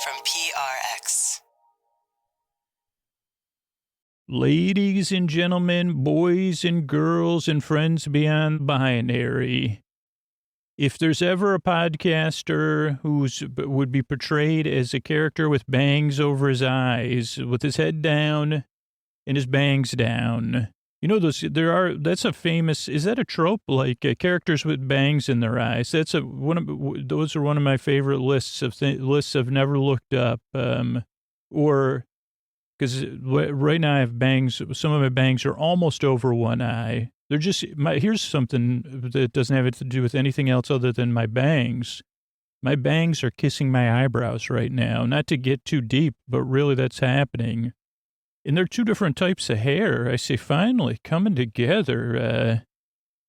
from PRX. Ladies and gentlemen, boys and girls, and friends beyond binary, if there's ever a podcaster who would be portrayed as a character with bangs over his eyes, with his head down and his bangs down, you know, that's a famous, is that a trope? Like characters with bangs in their eyes. Those are one of my favorite lists I've never looked up. Or because right now I have bangs. Some of my bangs are almost over one eye. They're just, here's something that doesn't have it to do with anything else other than my bangs. My bangs are kissing my eyebrows right now. Not to get too deep, but really that's happening. And they're two different types of hair. I say, finally, coming together,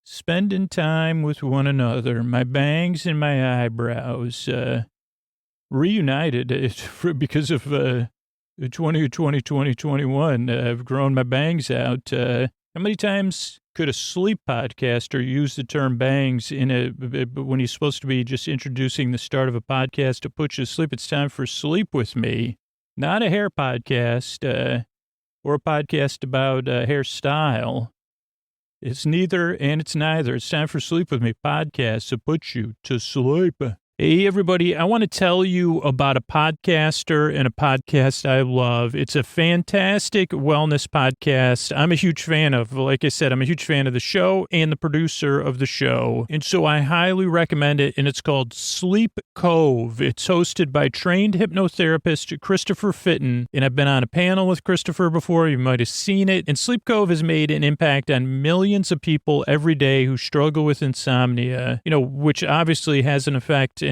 spending time with one another. My bangs and my eyebrows reunited because of 2021. I've grown my bangs out. How many times could a sleep podcaster use the term bangs when he's supposed to be just introducing the start of a podcast to put you to sleep? It's time for Sleep With Me, not a hair podcast or a podcast about hairstyle. It's neither and it's neither. It's time for Sleep With Me podcast to put you to sleep. Hey, everybody, I want to tell you about a podcaster and a podcast I love. It's a fantastic wellness podcast I'm a huge fan of. Like I said, I'm a huge fan of the show and the producer of the show. And so I highly recommend it, and it's called Sleep Cove. It's hosted by trained hypnotherapist Christopher Fitton, and I've been on a panel with Christopher before. You might have seen it. And Sleep Cove has made an impact on millions of people every day who struggle with insomnia, which obviously has an impact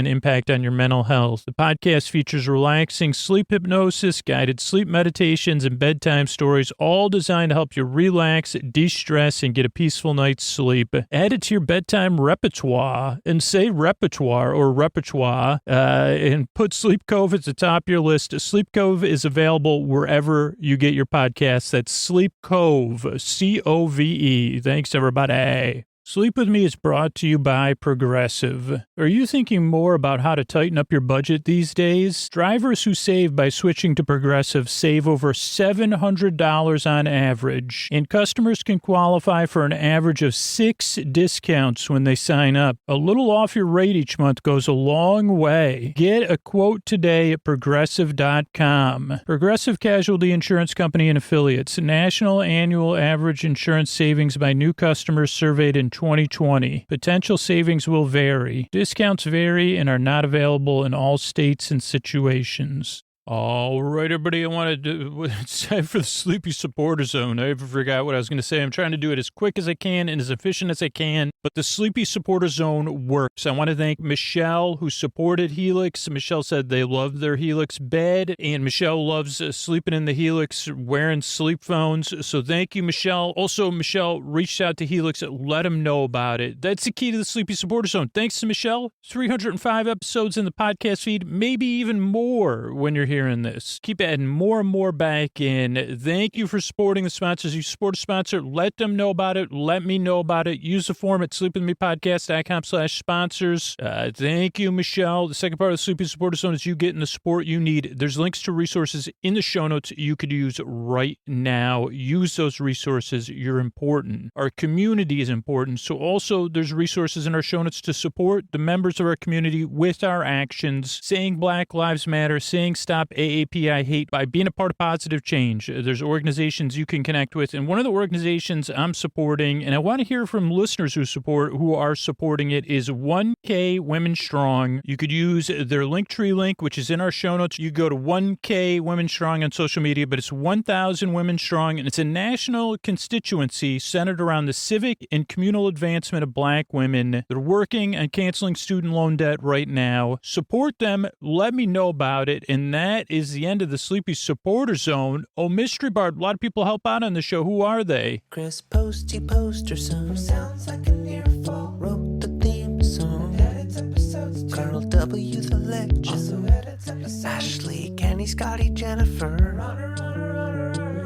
on your mental health. The podcast features relaxing sleep hypnosis, guided sleep meditations, and bedtime stories, all designed to help you relax, de-stress, and get a peaceful night's sleep. Add it to your bedtime repertoire and say repertoire or repertoire and put Sleep Cove at the top of your list. Sleep Cove is available wherever you get your podcasts. That's Sleep Cove, C-O-V-E. Thanks, everybody. Sleep With Me is brought to you by Progressive. Are you thinking more about how to tighten up your budget these days? Drivers who save by switching to Progressive save over $700 on average, and customers can qualify for an average of 6 discounts when they sign up. A little off your rate each month goes a long way. Get a quote today at Progressive.com. Progressive Casualty Insurance Company and Affiliates. National annual average insurance savings by new customers surveyed in 2020. Potential savings will vary. Discounts vary and are not available in all states and situations. All right, everybody, it's time for the Sleepy Supporter Zone. I forgot what I was going to say. I'm trying to do it as quick as I can and as efficient as I can, but the Sleepy Supporter Zone works. I want to thank Michelle, who supported Helix. Michelle said they love their Helix bed, and Michelle loves sleeping in the Helix, wearing sleep phones. So thank you, Michelle. Also, Michelle reached out to Helix, let them know about it. That's the key to the Sleepy Supporter Zone. Thanks to Michelle. 305 episodes in the podcast feed, maybe even more when you're hearing this. Keep adding more and more back in. Thank you for supporting the sponsors. You support a sponsor, let them know about it. Let me know about it. Use the form at sleepwithmepodcast.com/sponsors. Thank you, Michelle. The second part of the Sleepy Supporter Zone is you getting the support you need. There's links to resources in the show notes you could use right now. Use those resources. You're important. Our community is important. So also there's resources in our show notes to support the members of our community with our actions, saying Black Lives Matter, saying stop AAPI hate by being a part of positive change. There's organizations you can connect with, and one of the organizations I'm supporting, and I want to hear from listeners who are supporting it, is 1K Women Strong. You could use their Linktree link, which is in our show notes. You go to 1K Women Strong on social media, but it's 1,000 Women Strong, and it's a national constituency centered around the civic and communal advancement of Black women. They're working on canceling student loan debt right now. Support them. Let me know about it, and that is the end of the Sleepy Supporter Zone. Oh, Mystery Bard, a lot of people help out on the show. Who are they? Chris Posty Poster Song sounds like an earful. Wrote the theme song. Edits episodes. Carl W. the Legend. Also edits episodes. Ashley, Kenny, Scotty, Jennifer. Runner.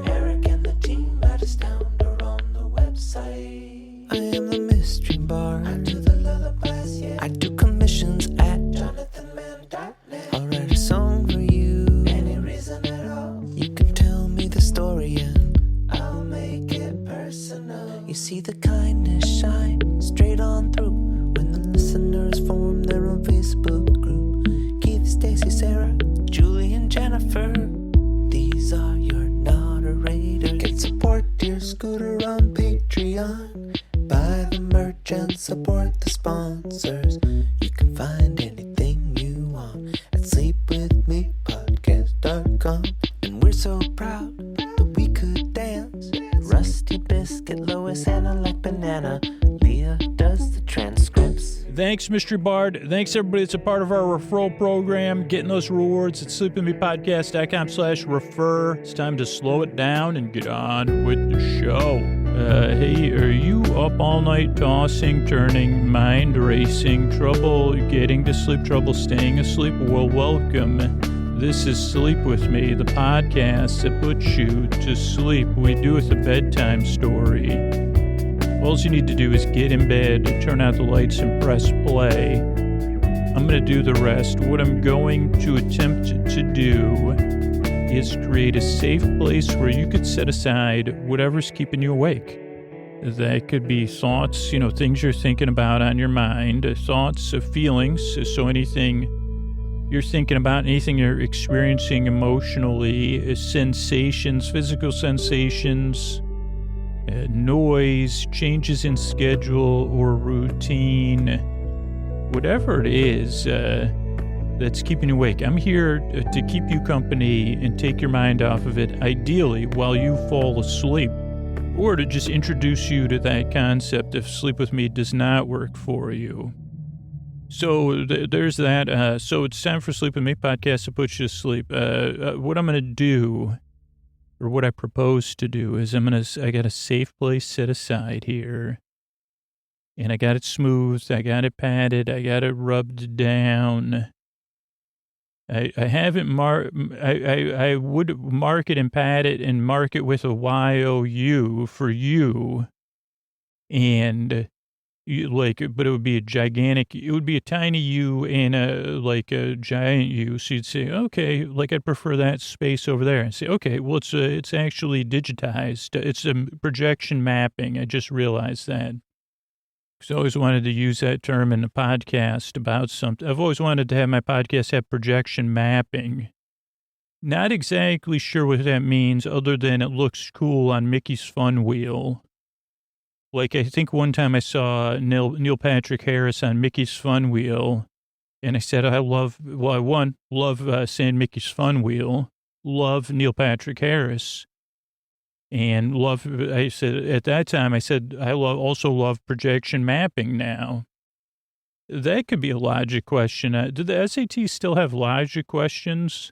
Eric and the team at Astound are on the website. I am the Mystery Bard. I do the lullabies, yeah. I do commissions at jonathanmann.net. I'll write a song for you. Thanks, Mystery Bard. Thanks, everybody that's a part of our referral program. Getting those rewards at sleepwithmepodcast.com/refer. It's time to slow it down and get on with the show. Hey, are you up all night tossing, turning, mind racing, trouble getting to sleep, trouble staying asleep? Well, welcome. This is Sleep With Me, the podcast that puts you to sleep. We do it with a bedtime story. All you need to do is get in bed, turn out the lights, and press play. I'm going to do the rest. What I'm going to attempt to do is create a safe place where you could set aside whatever's keeping you awake. That could be thoughts, things you're thinking about on your mind, thoughts, feelings, so anything you're thinking about, anything you're experiencing emotionally, sensations, physical sensations, noise, changes in schedule or routine, whatever it is that's keeping you awake. I'm here to keep you company and take your mind off of it, ideally while you fall asleep, or to just introduce you to that concept if Sleep With Me does not work for you. So there's that. So it's time for Sleep With Me podcast to put you to sleep. What I'm going to do, or what I propose to do, is I got a safe place set aside here, and I got it smoothed, I got it padded, I got it rubbed down. I haven't I would mark it and pad it and mark it with a YOU for you, and but it would be it would be a tiny U and a giant U. So you'd say, okay, I'd prefer that space over there. And say, okay, well, it's actually digitized. It's a projection mapping. I just realized that. Because I always wanted to use that term in a podcast about something. I've always wanted to have my podcast have projection mapping. Not exactly sure what that means, other than it looks cool on Mickey's Fun Wheel. I think one time I saw Neil Patrick Harris on Mickey's Fun Wheel, and I said, I love saying Mickey's Fun Wheel, love Neil Patrick Harris, and I said, at that time, I said, also love projection mapping now. That could be a logic question. Do the SATs still have logic questions?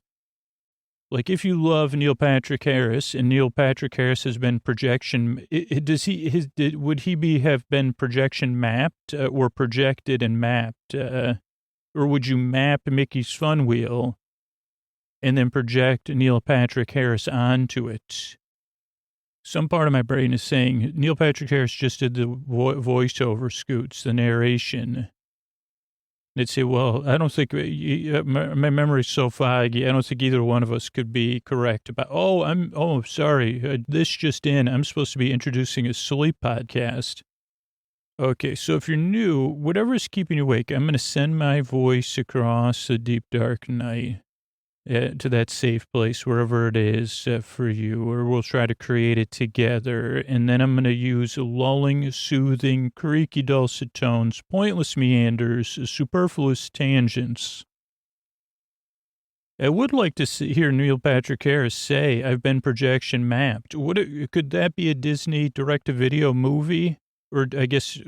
If you love Neil Patrick Harris, and Neil Patrick Harris has been projection, would he have been projection mapped or projected and mapped, or would you map Mickey's Fun Wheel and then project Neil Patrick Harris onto it? Some part of my brain is saying Neil Patrick Harris just did the voiceover, Scoots, the narration. They'd say, well, I don't think, my memory's so foggy, I don't think either one of us could be correct about, sorry, this just in, I'm supposed to be introducing a sleep podcast. Okay, so if you're new, whatever is keeping you awake, I'm going to send my voice across the deep, dark night to that safe place, wherever it is for you, or we'll try to create it together. And then I'm going to use lulling, soothing, creaky, dulcet tones, pointless meanders, superfluous tangents. I would like to hear Neil Patrick Harris say, I've been projection mapped. Could that be a Disney direct-to-video movie? Or I guess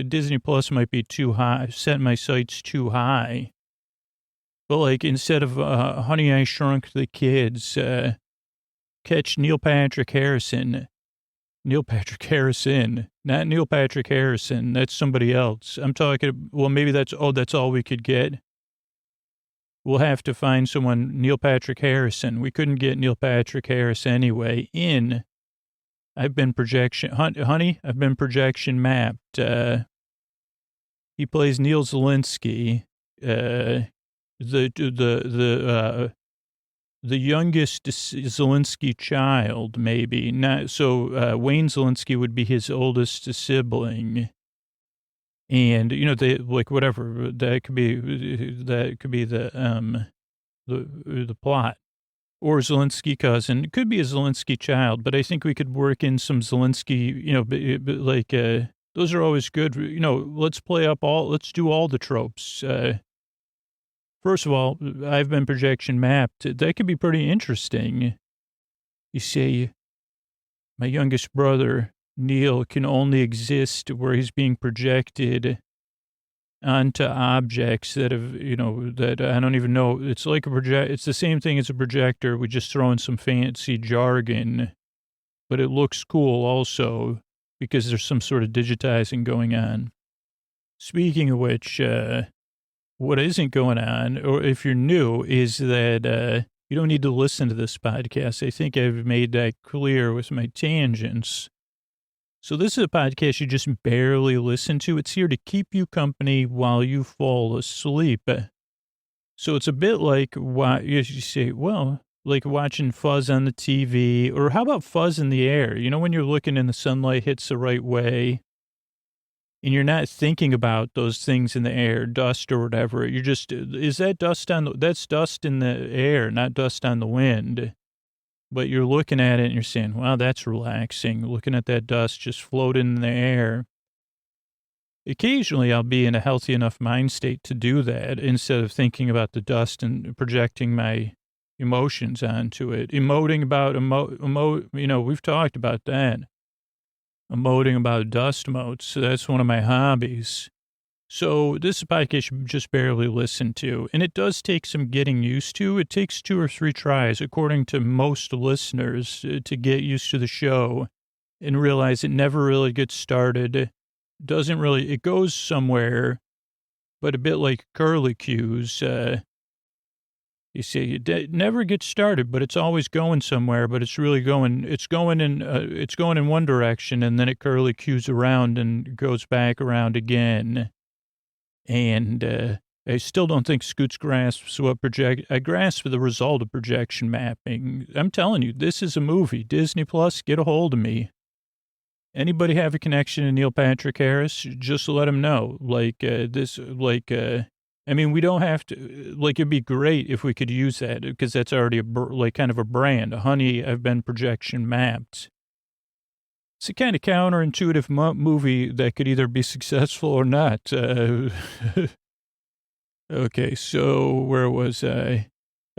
Disney Plus might be too high. I've set my sights too high. But instead of Honey, I Shrunk the Kids, catch Neil Patrick Harrison. Neil Patrick Harrison, not Neil Patrick Harrison. That's somebody else. I'm talking, well, maybe that's all we could get. We'll have to find someone, Neil Patrick Harrison. We couldn't get Neil Patrick Harris anyway. I've been projection, honey, I've been projection mapped. He plays Neil Zelensky, the youngest Zelensky child, maybe not. So Wayne Zelensky would be his oldest sibling, and they whatever that could be the plot, or Zelensky cousin. It could be a Zelensky child, but I think we could work in some Zelensky. Those are always good. Let's do all the tropes. First of all, I've been projection mapped. That could be pretty interesting. You say, my youngest brother, Neil, can only exist where he's being projected onto objects that have, that I don't even know. It's like it's the same thing as a projector. We just throw in some fancy jargon, but it looks cool also because there's some sort of digitizing going on. Speaking of which, what isn't going on, or if you're new, is that you don't need to listen to this podcast. I think I've made that clear with my tangents. So this is a podcast you just barely listen to. It's here to keep you company while you fall asleep. So it's a bit like you say, well, like watching fuzz on the TV, or how about fuzz in the air? You know, when you're looking and the sunlight hits the right way and you're not thinking about those things in the air, dust or whatever. You're just, is that dust that's dust in the air, not dust on the wind. But you're looking at it and you're saying, wow, that's relaxing. Looking at that dust just floating in the air. Occasionally I'll be in a healthy enough mind state to do that instead of thinking about the dust and projecting my emotions onto it. Emoting about, we've talked about that. Emoting about dust motes. So that's one of my hobbies. So this is a podcast you just barely listen to, and it does take some getting used to. It takes 2 or 3 tries, according to most listeners, to get used to the show and realize it never really gets started. It goes somewhere, but a bit like curlicues. You see, it never gets started, but it's always going somewhere, but it's going in one direction, and then it curlicues around and goes back around again. And I still don't think Scoots grasps I grasp the result of projection mapping. I'm telling you, this is a movie. Disney Plus, get a hold of me. Anybody have a connection to Neil Patrick Harris? Just let him know. We don't have to, it'd be great if we could use that because that's already kind of a brand. Honey, I've been projection mapped. It's a kind of counterintuitive movie that could either be successful or not. Okay, so where was I?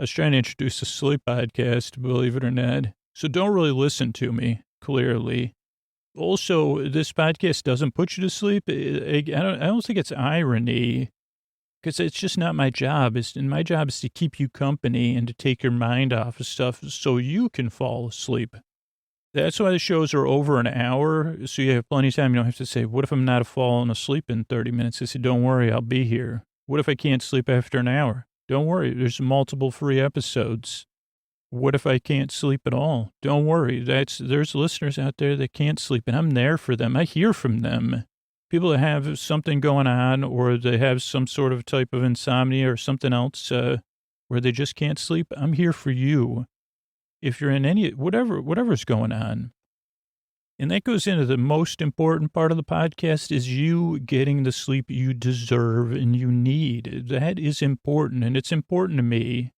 I was trying to introduce a sleep podcast, believe it or not. So don't really listen to me, clearly. Also, this podcast doesn't put you to sleep. I don't think it's irony, because it's just not my job. My job is to keep you company and to take your mind off of stuff so you can fall asleep. That's why the shows are over an hour, so you have plenty of time. You don't have to say, what if I'm not falling asleep in 30 minutes? I said, don't worry, I'll be here. What if I can't sleep after an hour? Don't worry, there's multiple free episodes. What if I can't sleep at all? Don't worry, there's listeners out there that can't sleep, and I'm there for them. I hear from them. People that have something going on, or they have some sort of type of insomnia or something else where they just can't sleep, I'm here for you. If you're in whatever's going on. And that goes into the most important part of the podcast is you getting the sleep you deserve and you need. That is important. And it's important to me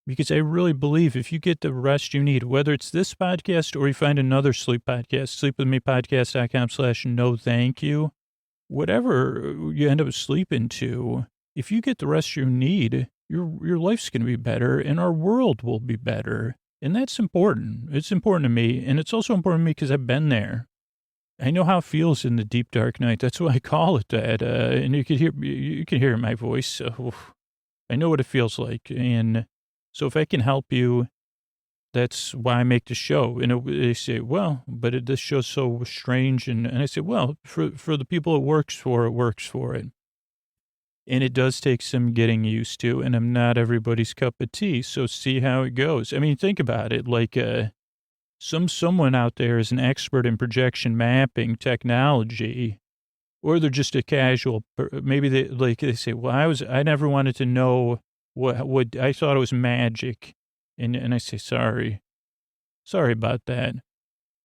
because I really believe if you get the rest you need, whether it's this podcast or you find another sleep podcast, sleepwithmepodcast.com/no thank you, whatever you end up sleeping to, if you get the rest you need, your life's going to be better and our world will be better. And that's important. It's important to me. And it's also important to me because I've been there. I know how it feels in the deep, dark night. That's why I call it that. And you can hear it in my voice. So I know what it feels like. And so if I can help you, that's why I make the show. And they say, well, but this show's so strange. And I say, well, for the people it works for it. And it does take some getting used to, and I'm not everybody's cup of tea, so see how it goes. I mean, think about it, like someone out there is an expert in projection mapping technology, or they're just a casual, maybe they say, well, I never wanted to know what I thought it was magic, and I say, sorry about that.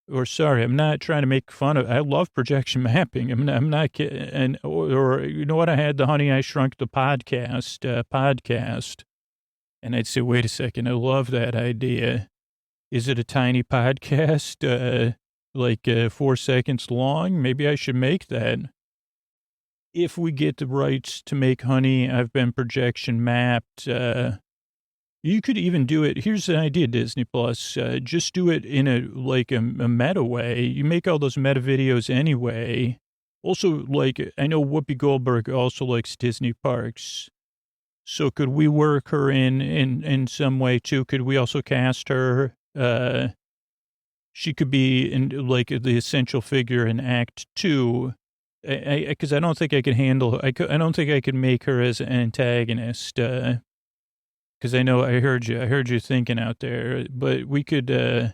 Or sorry, I'm not trying to make fun of. I love projection mapping. I'm not kidding. Or you know what? I had the Honey I Shrunk the podcast, and I'd say, wait a second, I love that idea. Is it a tiny podcast, 4 seconds long? Maybe I should make that. If we get the rights to make Honey, I've been projection mapped. You could even do it. Here's an idea, Disney Plus. Just do it in a meta way. You make all those meta videos anyway. Also, like, I know Whoopi Goldberg also likes Disney parks. So could we work her in some way too? Could we also cast her? She could be in like the essential figure in Act 2. Because I don't think I could handle. I don't think I could make her as an antagonist. Because I know I heard you. I heard you thinking out there. But we could,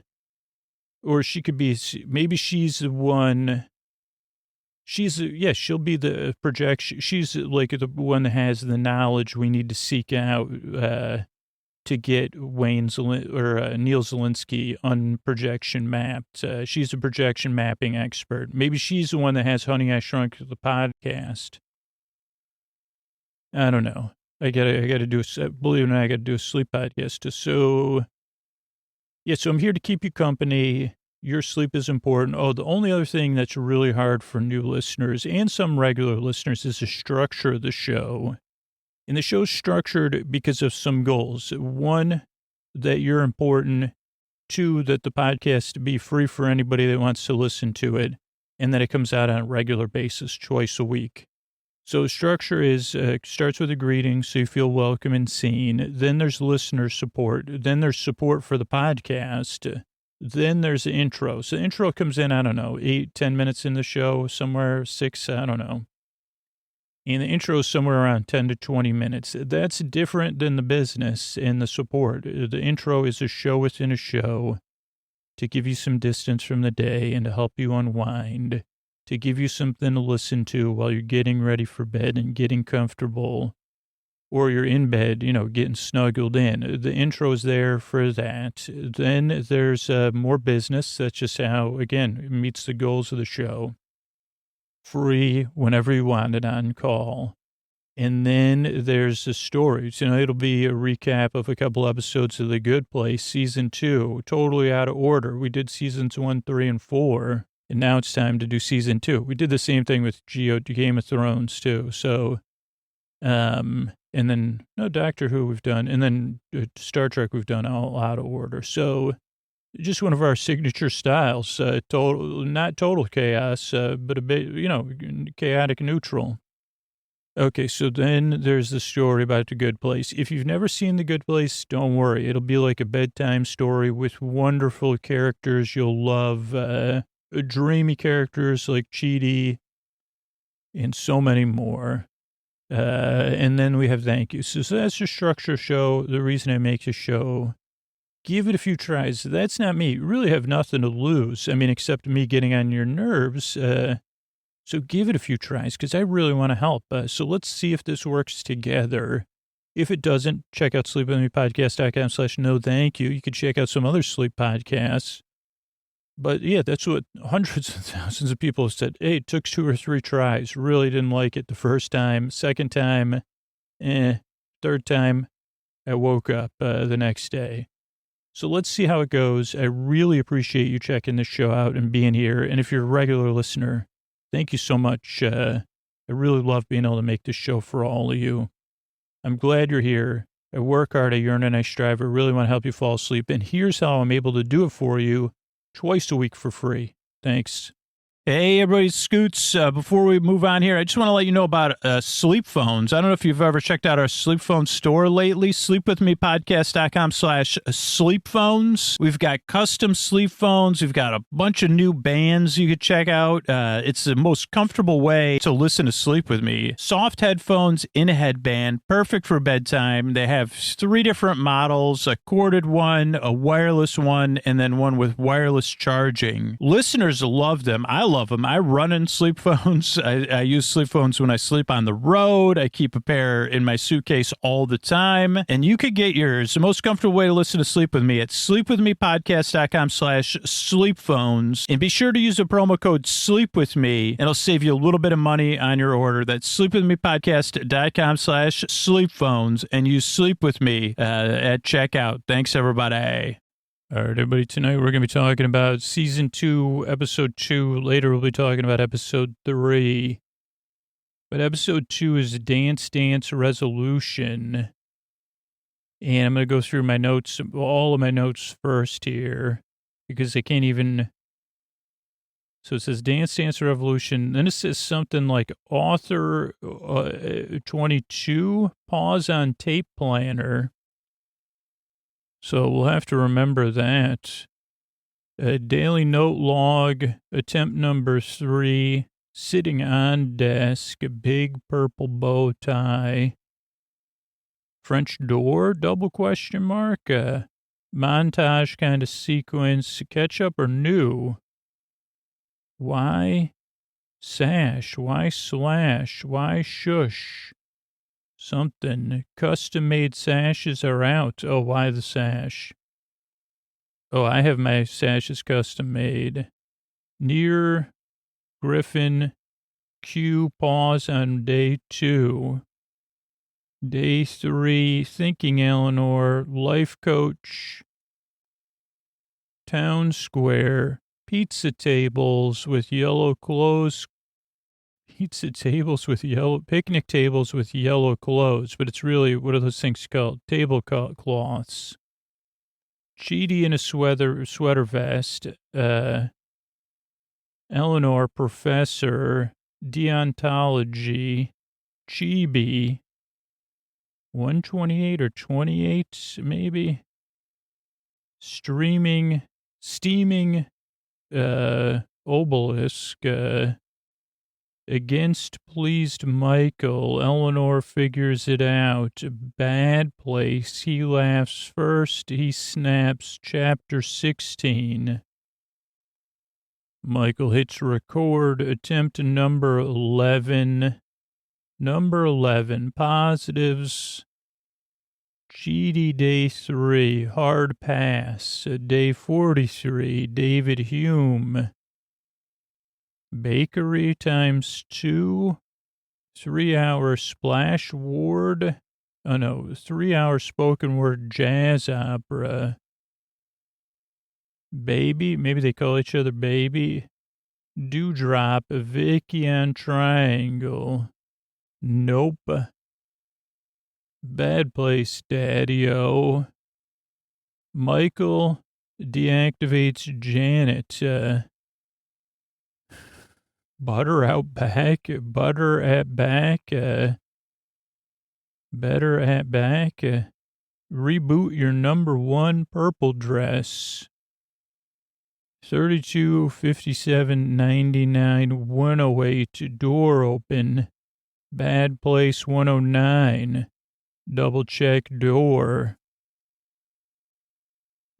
or she could be. Maybe she's the one. Yeah, she'll be the projection. She's like the one that has the knowledge we need to seek out to get Neil Zelinsky on projection mapped. She's a projection mapping expert. Maybe she's the one that has Honey, I Shrunk the podcast. I don't know. I gotta do believe it or not, I gotta do a sleep podcast. So, yeah, so I'm here to keep you company. Your sleep is important. Oh, the only other thing that's really hard for new listeners and some regular listeners is the structure of the show. And the show's structured because of some goals. One, that you're important. Two, that the podcast be free for anybody that wants to listen to it. And that it comes out on a regular basis, twice a week. So structure is, starts with a greeting so you feel welcome and seen. Then there's listener support. Then there's support for the podcast. Then there's the intro. So the intro comes in, I don't know, 8-10 minutes in the show, somewhere 6, I don't know. And the intro is somewhere around 10 to 20 minutes. That's different than the business and the support. The intro is a show within a show to give you some distance from the day and to help you unwind, to give you something to listen to while you're getting ready for bed and getting comfortable, or you're in bed, getting snuggled in. The intro is there for that. Then there's more business. That's just how, again, it meets the goals of the show. Free whenever you want it on call. And then there's the stories. It'll be a recap of a couple episodes of The Good Place, season 2, totally out of order. We did seasons 1, 3, and 4, and now it's time to do season 2. We did the same thing with Game of Thrones too. So, and then Doctor Who we've done, and then Star Trek we've done all out of order. So, just one of our signature styles, not total chaos, but a bit, chaotic neutral. Okay, so then there's the story about The Good Place. If you've never seen The Good Place, don't worry. It'll be like a bedtime story with wonderful characters you'll love, dreamy characters like Chidi, and so many more. And then we have thank you. So that's the structure show. The reason I make the show. Give it a few tries. That's not me. You really have nothing to lose. Except me getting on your nerves. So give it a few tries because I really want to help. So let's see if this works together. If it doesn't, check out sleepwithmepodcast.com/no thank you. You could check out some other sleep podcasts. But yeah, that's what hundreds of thousands of people have said. Hey, it took 2 or 3 tries. Really didn't like it the first time. Second time, third time, I woke up the next day. So let's see how it goes. I really appreciate you checking this show out and being here. And if you're a regular listener, thank you so much. I really love being able to make this show for all of you. I'm glad you're here. I work hard, I yearn, and I strive. I really want to help you fall asleep. And here's how I'm able to do it for you twice a week for free. Thanks. Hey, everybody, Scoots. Before we move on here, I just want to let you know about sleep phones. I don't know if you've ever checked out our sleep phone store lately, sleepwithmepodcast.com/sleep phones. We've got custom sleep phones. We've got a bunch of new bands you could check out. It's the most comfortable way to listen to Sleep With Me. Soft headphones in a headband, perfect for bedtime. They have 3 different models, a corded one, a wireless one, and then one with wireless charging. Listeners love them. I love them. I run in sleep phones. I use sleep phones when I sleep on the road. I keep a pair in my suitcase all the time. And you could get yours. The most comfortable way to listen to Sleep With Me at sleepwithmepodcast.com/sleep phones. And be sure to use the promo code Sleep With Me. And it'll save you a little bit of money on your order. That's sleepwithmepodcast.com/sleep phones. And use Sleep With Me at checkout. Thanks, everybody. All right, everybody, tonight we're going to be talking about Season 2, Episode 2. Later we'll be talking about Episode 3. But Episode 2 is Dance Dance Resolution. And I'm going to go through my notes, all of my notes first here, because I can't even So it says Dance Dance Revolution. Then it says something like author 22, pause on tape planner. So we'll have to remember that. Daily note log, attempt number 3, sitting on desk, big purple bow tie. French door, double question mark, montage kind of sequence, ketchup or new? Why sash? Why slash? Why shush? Something. Custom made sashes are out. Oh, why the sash? Oh, I have my sashes custom made. Near Griffin Q pause on day 2. Day 3, thinking Eleanor, life coach, town square, pizza tables with yellow clothes, picnic tables with yellow clothes, but it's really, what are those things called? Tablecloths. Cheaty in a sweater vest, Eleanor, professor, deontology, chibi, 128 or 28, maybe. Steaming, obelisk, against pleased Michael, Eleanor figures it out, bad place, he laughs first, he snaps, chapter 16. Michael hits record, attempt number 11. Number 11, positives. GD day 3, hard pass. Day 43, David Hume. Bakery times 2. 3-hour splash ward. Oh no, 3-hour spoken word jazz opera. Baby, maybe they call each other baby. Dewdrop, Vicky on triangle. Nope. Bad place, daddy-o. Michael deactivates Janet. Butter out back. Butter at back. Better at back. Reboot your number 1 purple dress. 32, 57, 99, 108, door open. Bad place 109. Double check door.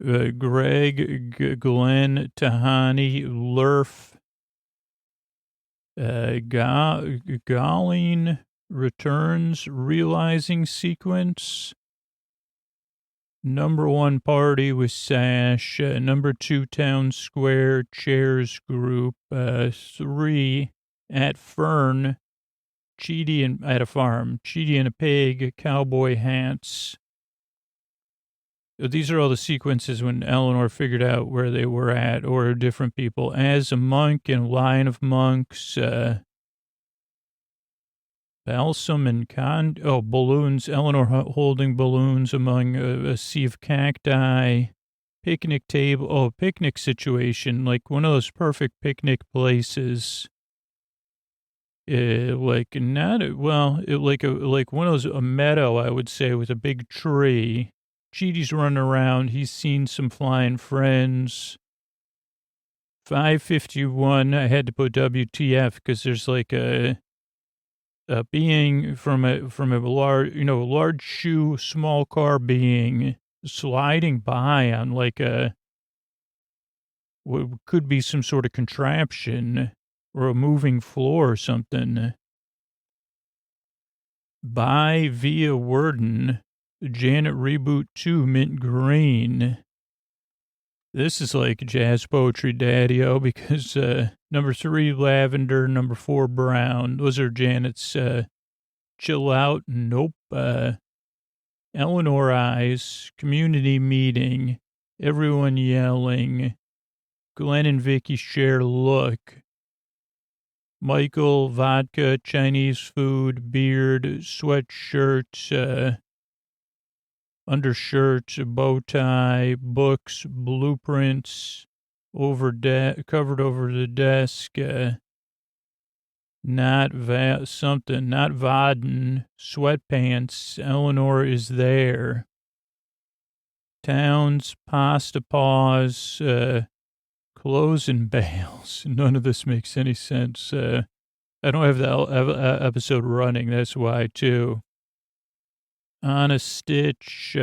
Greg, Glenn, Tahani, Lurf. Galling returns, realizing sequence. Number 1 party with Sash. Number 2 town square chairs group. 3 at Fern. Cheaty and at a farm. Cheaty and a pig. Cowboy hats. These are all the sequences when Eleanor figured out where they were at, or different people. As a monk and line of monks. Balsam and balloons. Eleanor holding balloons among a sea of cacti. Picnic table. Picnic situation. Like one of those perfect picnic places. Like one of those, a meadow, I would say, with a big tree. Cheaty's running around. He's seen some flying friends. 551. I had to put WTF because there's like a being from a large shoe, small car being sliding by on like what could be some sort of contraption or a moving floor or something. By via Worden, Janet Reboot 2, mint green. This is like jazz poetry, daddy-o, because number 3, lavender, number 4, brown. Those are Janet's chill out. Nope. Eleanor eyes, community meeting, everyone yelling. Glenn and Vicky share look. Michael, vodka, Chinese food, beard, sweatshirt, undershirt, bow tie, books, blueprints, covered over the desk. Not Vaden, sweatpants. Eleanor is there. Towns, pasta paws, clothes and bales. None of this makes any sense. I don't have the episode running. That's why, too. On a stitch,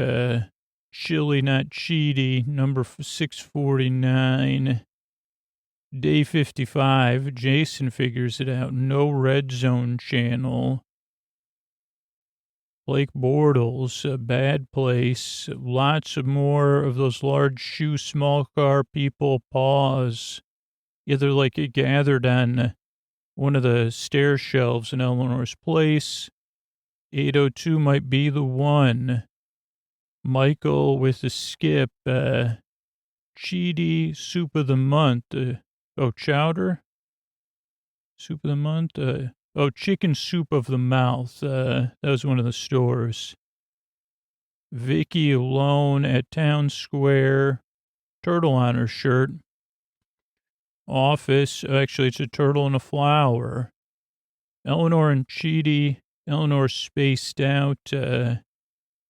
chili, not cheaty, number 649. Day 55, Jason figures it out. No red zone channel. Blake Bortles, a bad place. Lots of more of those large shoe, small car people. Pause. Yeah, they're like gathered on one of the stair shelves in Eleanor's place. 802 might be the one. Michael with the skip. Cheaty, soup of the month. Chowder? Soup of the month? Chicken soup of the mouth. That was one of the stores. Vicky alone at Town Square. Turtle on her shirt. Office. Actually, it's a turtle and a flower. Eleanor and Cheaty. Eleanor spaced out.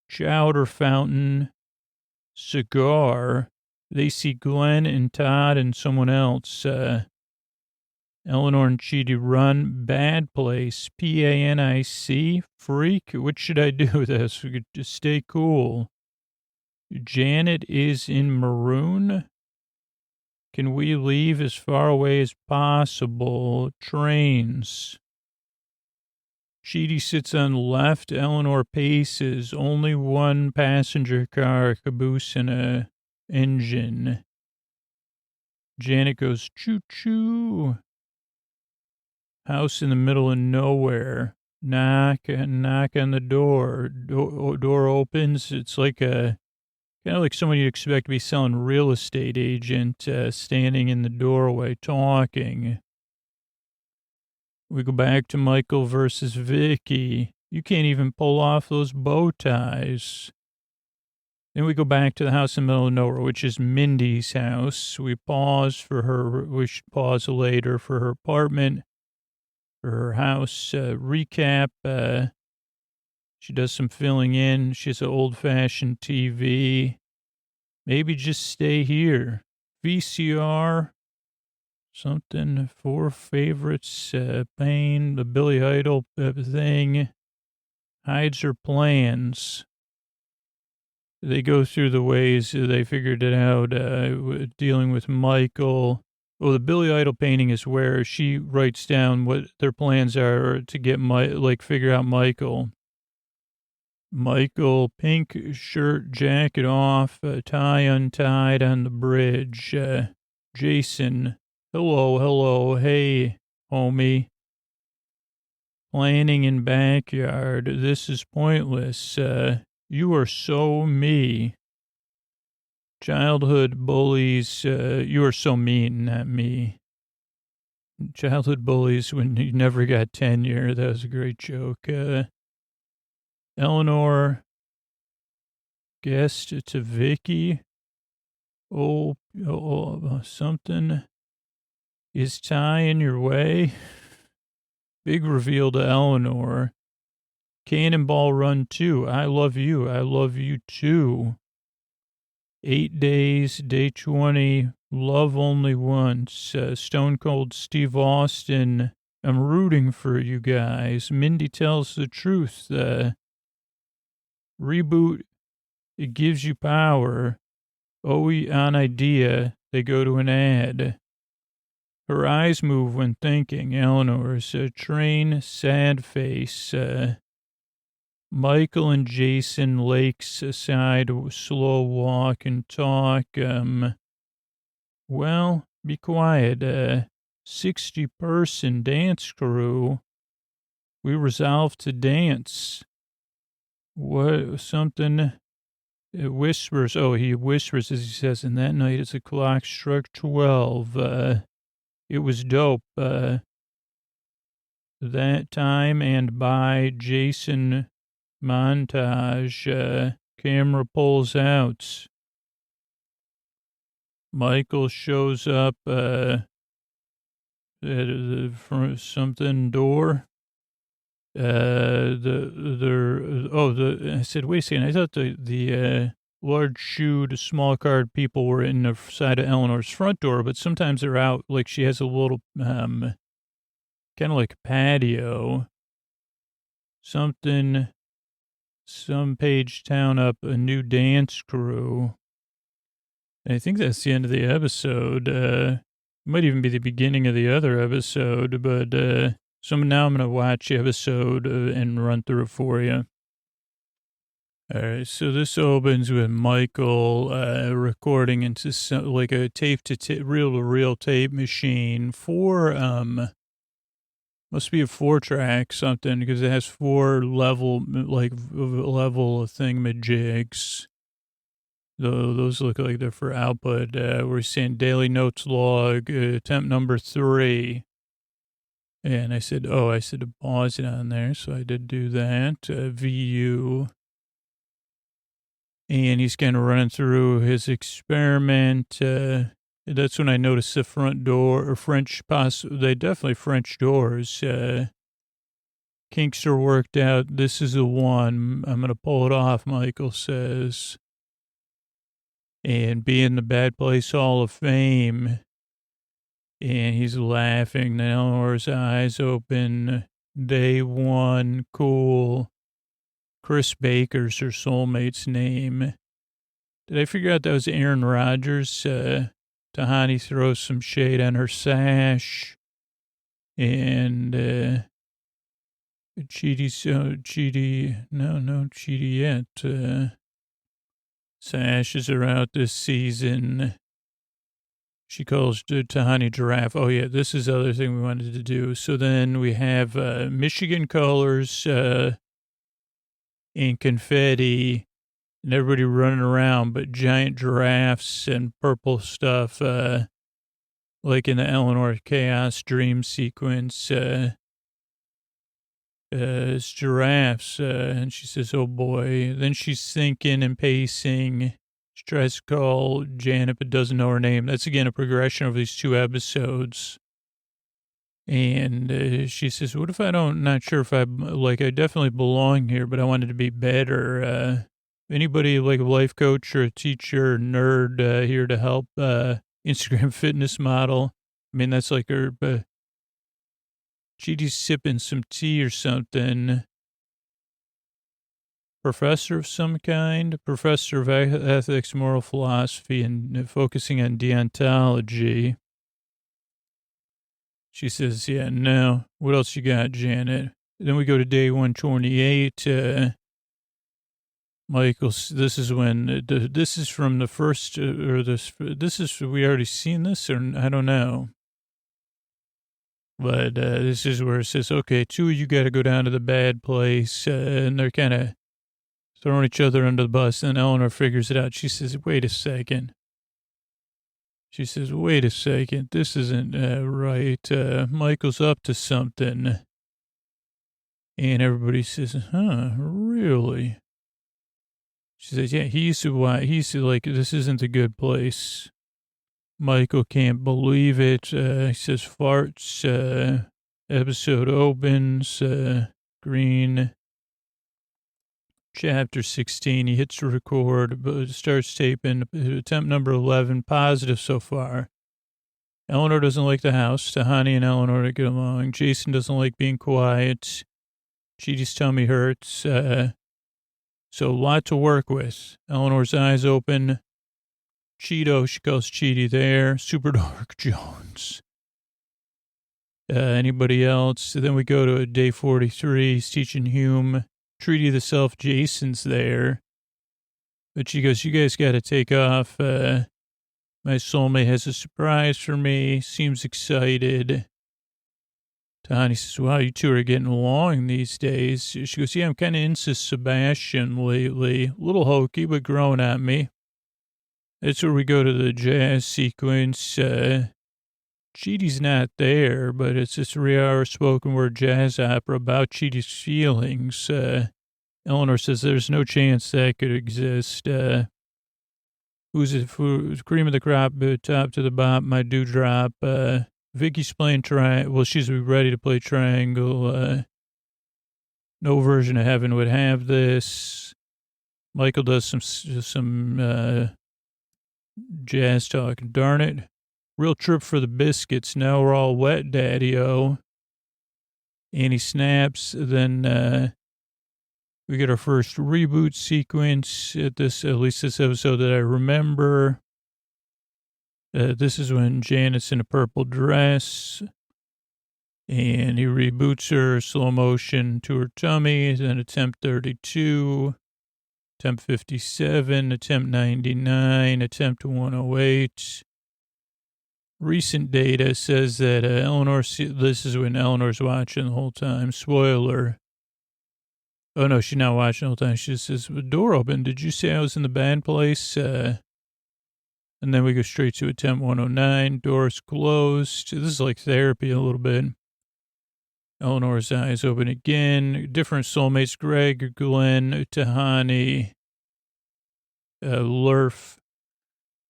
Chowder fountain. Cigar. They see Glenn and Todd and someone else. Eleanor and Cheaty run. Bad place. PANIC. Freak. What should I do with this? We could just stay cool. Janet is in maroon. Can we leave as far away as possible? Trains. Cheaty sits on left. Eleanor paces. Only one passenger car, caboose, and a engine. Janet goes choo-choo. House in the middle of nowhere. Knock on the door. Door opens. It's like kind of like someone you'd expect to be selling real estate agent, standing in the doorway talking. We go back to Michael versus Vicky. You can't even pull off those bow ties. Then we go back to the house in the middle of nowhere, which is Mindy's house. We pause for her. We should pause later for her apartment, for her house. Recap. She does some filling in. She has an old-fashioned TV. Maybe just stay here. VCR. Something. 4 favorites. Pain. The Billy Idol thing. Hides her plans. They go through the ways they figured it out, dealing with Michael. Well, the Billy Idol painting is where she writes down what their plans are to get figure out Michael. Michael, pink shirt, jacket off, tie untied on the bridge. Jason, hello, hey, homie. Planning in backyard. This is pointless. You are so me. Childhood bullies. You are so mean, not me. Childhood bullies when you never got tenure. That was a great joke. Eleanor. Guest to Vicky. Something. Is Ty in your way? Big reveal to Eleanor. Cannonball Run 2. I love you too. 8 days, day 20. Love only once. Stone Cold Steve Austin. I'm rooting for you guys. Mindy tells the truth. Reboot. It gives you power. On idea. They go to an ad. Her eyes move when thinking. Eleanor's train, sad face. Michael and Jason Lakes aside, slow walk and talk. Well, be quiet. 60-person dance crew. We resolved to dance. What, something, it whispers. Oh, he whispers as he says, and that night as the clock struck 12. It was dope. That time and by Jason montage, camera pulls out. Michael shows up at the front something door. I said, wait a second. I thought the large shoed, small card people were in the side of Eleanor's front door, but sometimes they're out. Like she has a little, kind of like a patio. Some page town up a new dance crew. I think that's the end of the episode. Might even be the beginning of the other episode, but so now I'm going to watch the episode and run through it for you. All right, so this opens with Michael recording into like a reel-to-reel tape machine for, must be a 4-track something because it has 4 level thingamajigs. Those look like they're for output. We're saying daily notes log, attempt number 3. And I said to pause it on there. So I did do that. VU. And he's kind of running through his experiment. That's when I noticed the front door, or they definitely French doors. Kinks are worked out. This is the one. I'm going to pull it off, Michael says. And be in the Bad Place Hall of Fame. And he's laughing. Then Eleanor's eyes open. Day 1, cool. Chris Baker's her soulmate's name. Did I figure out that was Aaron Rodgers? Tahani throws some shade on her sash. And Chidi yet. Sashes are out this season. She calls Tahani Giraffe. Oh, yeah, this is the other thing we wanted to do. So then we have Michigan colors and confetti and everybody running around, but giant giraffes and purple stuff, like in the Eleanor Chaos Dream sequence. It's giraffes, and she says, oh boy. Then she's thinking and pacing. She tries to call Janet, but doesn't know her name. That's, again, a progression of these 2 episodes. And she says, what if not sure if I definitely belong here, but I wanted to be better. Anybody like a life coach or a teacher or nerd here to help Instagram fitness model? I mean, that's like her... Chidi's sipping some tea or something. Professor of some kind, professor of ethics, moral philosophy, and focusing on deontology. She says, yeah, no. What else you got, Janet? Then we go to day 128. Michael, this is when, this is from the first, we already seen this, or I don't know. But this is where it says, okay, 2 of you got to go down to the bad place. And they're kind of throwing each other under the bus. And Eleanor figures it out. She says, wait a second. This isn't right. Michael's up to something. And everybody says, huh, really? She says, yeah, he's like, this isn't a good place. Michael can't believe it. He says farts. Episode opens. Green. Chapter 16. He hits record, but starts taping. Attempt number 11. Positive so far. Eleanor doesn't like the house. Tahani and Eleanor don't get along. Jason doesn't like being quiet. Chidi's tummy hurts. So a lot to work with. Eleanor's eyes open. Cheeto, she calls Chidi there. Super Dark Jones. Anybody else? Then we go to day 43. He's teaching Hume. Treaty the Self. Jason's there. But she goes, you guys got to take off. My soulmate has a surprise for me. Seems excited. Tahani says, wow, you 2 are getting along these days. She goes, yeah, I'm kind of into Sebastian lately. A little hokey, but growing at me. That's where we go to the jazz sequence. Chidi's not there, but it's a 3-hour spoken word jazz opera about Chidi's feelings. Eleanor says there's no chance that could exist. Who's it? Cream of the crop, top to the bottom, my dewdrop. Vicky's playing triangle. Well, she's ready to play triangle. No version of heaven would have this. Michael does some jazz talk. Darn it. Real trip for the biscuits. Now we're all wet, daddy-o. And he snaps. Then we get our first reboot sequence at least this episode that I remember. This is when Janet's in a purple dress. And he reboots her, slow motion to her tummy. Then attempt 32. Attempt 57, attempt 99, attempt 108. Recent data says that this is when Eleanor's watching the whole time. Spoiler. Oh, no, she's not watching the whole time. She just says, the door open. Did you say I was in the bad place? And then we go straight to attempt 109. Door's closed. This is like therapy a little bit. Eleanor's eyes open again. Different soulmates, Greg, Glenn, Tahani, Lurf,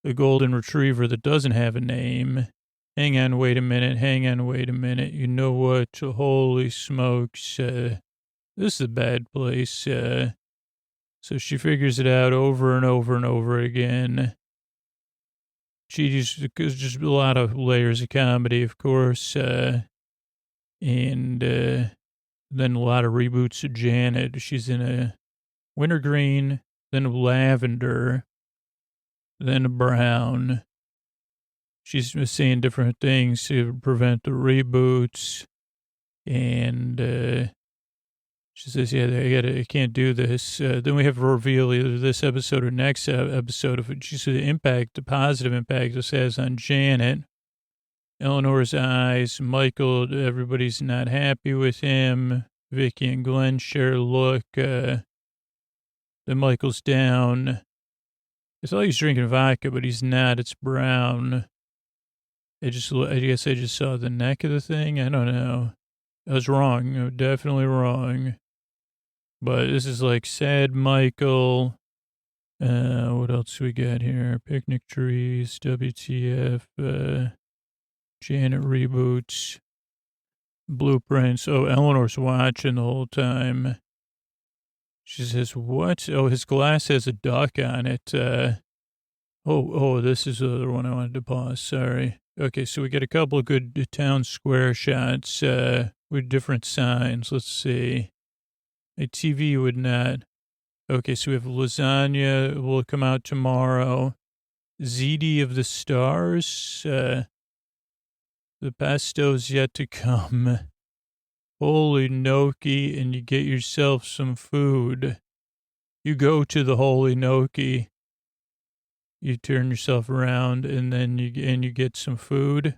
the golden retriever that doesn't have a name. Hang on, wait a minute. You know what? Holy smokes. This is a bad place. So she figures it out over and over and over again. There's just a lot of layers of comedy, of course. And then a lot of reboots of Janet. She's in a wintergreen, then a lavender, then a brown. She's saying different things to prevent the reboots. And she says, yeah, I can't do this. Then we have a reveal either this episode or next episode of it. She said the positive impact this has on Janet. Eleanor's eyes, Michael, everybody's not happy with him. Vicky and Glenn share a look. Then Michael's down. I thought he was drinking vodka, but he's not. It's brown. I guess I just saw the neck of the thing. I don't know. I was wrong. Definitely wrong. But this is like sad Michael. What else we got here? Picnic trees, WTF, Janet reboots, blueprints. Oh, Eleanor's watching the whole time. She says, what? Oh, his glass has a duck on it. This is the other one I wanted to pause. Sorry. Okay, so we get a couple of good town square shots with different signs. Let's see. A TV would not. Okay, so we have lasagna will come out tomorrow. ZD of the Stars. The pesto's yet to come. Holy Noki, and you get yourself some food. You go to the Holy Noki. You turn yourself around, and then you get some food.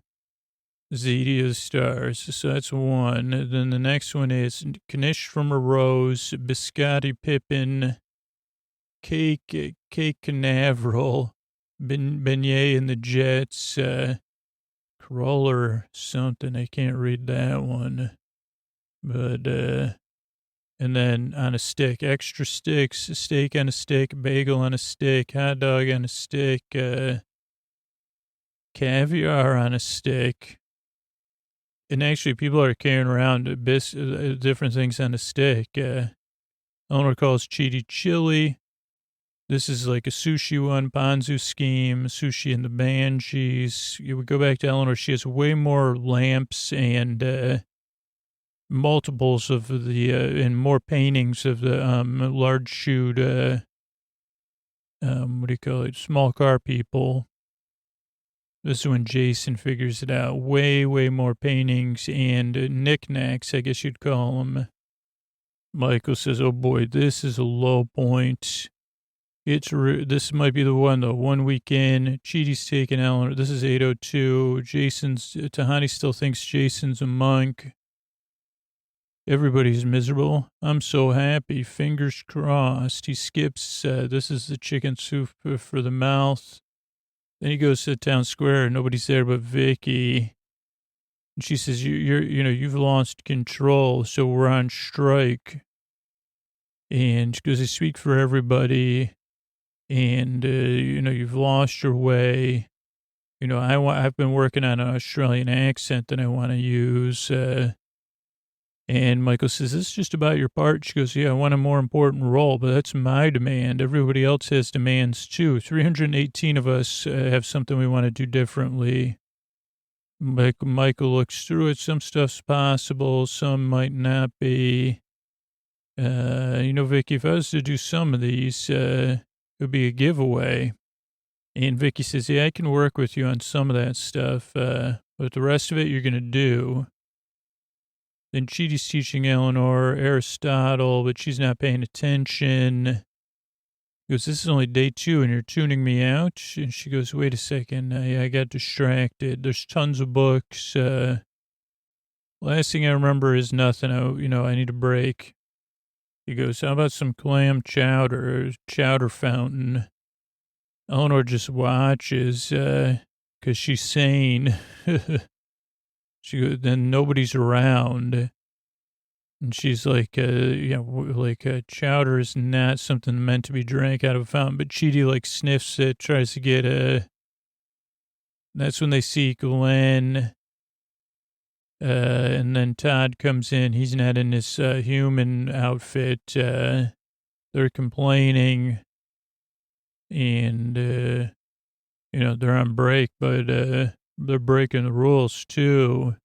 ZD of the Stars. So that's one. Then the next one is Knish from a Rose, Biscotti Pippin, Cake Canaveral, Beignet and the Jets, Crawler something. I can't read that one. But, and then on a stick, extra sticks, steak on a stick, bagel on a stick, hot dog on a stick, caviar on a stick. And actually, people are carrying around different things on a stick. Eleanor calls Cheaty chili. This is like a sushi one, Ponzu scheme, sushi and the banshees. You would go back to Eleanor. She has way more lamps and multiples of and more paintings of the large-shoed, small car people. This is when Jason figures it out. Way, way more paintings and knickknacks, I guess you'd call them. Michael says, oh boy, this is a low point. This might be the one, though. 1 week in, Cheaty's taking Eleanor. This is 8:02. Tahani still thinks Jason's a monk. Everybody's miserable. I'm so happy. Fingers crossed. He skips. This is the chicken soup for the mouth. Then he goes to the town square. Nobody's there but Vicky. And she says, you've lost control, so we're on strike. And she goes, I speak for everybody. and, you've lost your way. I've been working on an Australian accent that I want to use. And Michael says, "This is just about your part." She goes, "Yeah, I want a more important role, but that's my demand. Everybody else has demands too. 318 of us have something we want to do differently." Michael looks through it. Some stuff's possible, some might not be. Vicky, if I was to do some of these, it would be a giveaway. And Vicky says, "Yeah, I can work with you on some of that stuff, but the rest of it you're going to do." Then Chidi's teaching Eleanor Aristotle, but she's not paying attention. He goes, "This is only day 2 and you're tuning me out?" And she goes, "Wait a second. I got distracted. There's tons of books. Last thing I remember is nothing. I need a break." He goes, "How about some clam chowder fountain?" Eleanor just watches, 'cause she's sane. She goes, then nobody's around. And she's like, chowder is not something meant to be drank out of a fountain. But Chidi sniffs it, tries to get That's when they see Glenn. And then Todd comes in. He's not in his human outfit. They're complaining. And, they're on break, but they're breaking the rules too.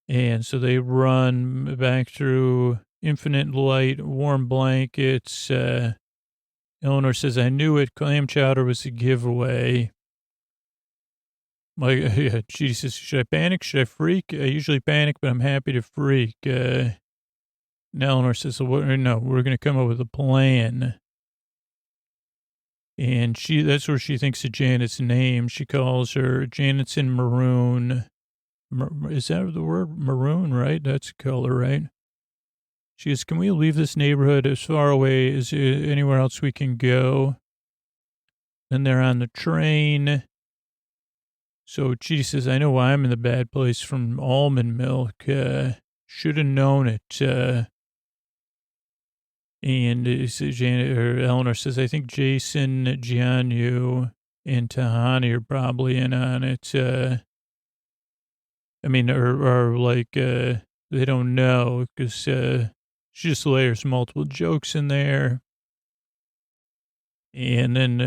And so they run back through infinite light, warm blankets. Eleanor says, "I knew it. Clam chowder was a giveaway." She says, "Should I panic? Should I freak? I usually panic, but I'm happy to freak." And Eleanor says, "No, we're going to come up with a plan." And that's where she thinks of Janet's name. She calls her Janet's in maroon. Is that the word? Maroon, right? That's a color, right? She goes, "Can we leave this neighborhood as far away as anywhere else we can go?" Then they're on the train. So Chidi says, "I know why I'm in the bad place from almond milk. Should have known it." And Eleanor says, "I think Jason, Giannu, and Tahani are probably in on it. They don't know because she just layers multiple jokes in there." And then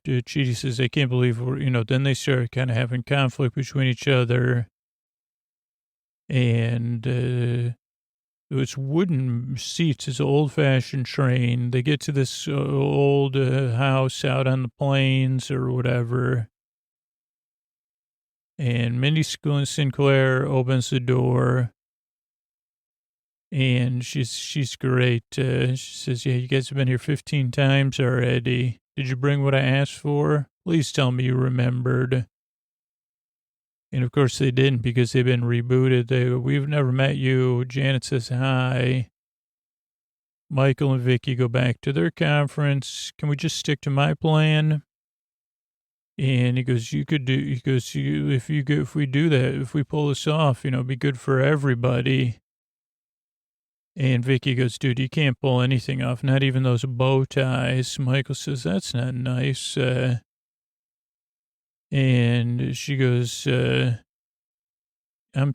Chidi says, "I can't believe then they start kind of having conflict between each other. And it's wooden seats. It's an old-fashioned train. They get to this old house out on the plains or whatever. And Mindy Sinclair opens the door. And she's great. She says, "Yeah, you guys have been here 15 times already. Did you bring what I asked for? Please tell me you remembered." And of course they didn't because they've been rebooted. "We've never met you." Janet says hi. Michael and Vicky go back to their conference. "Can we just stick to my plan?" And he goes, "If we do that, if we pull this off, it'd be good for everybody." And Vicky goes, "Dude, you can't pull anything off, not even those bow ties." Michael says, "That's not nice." And she goes, "I'm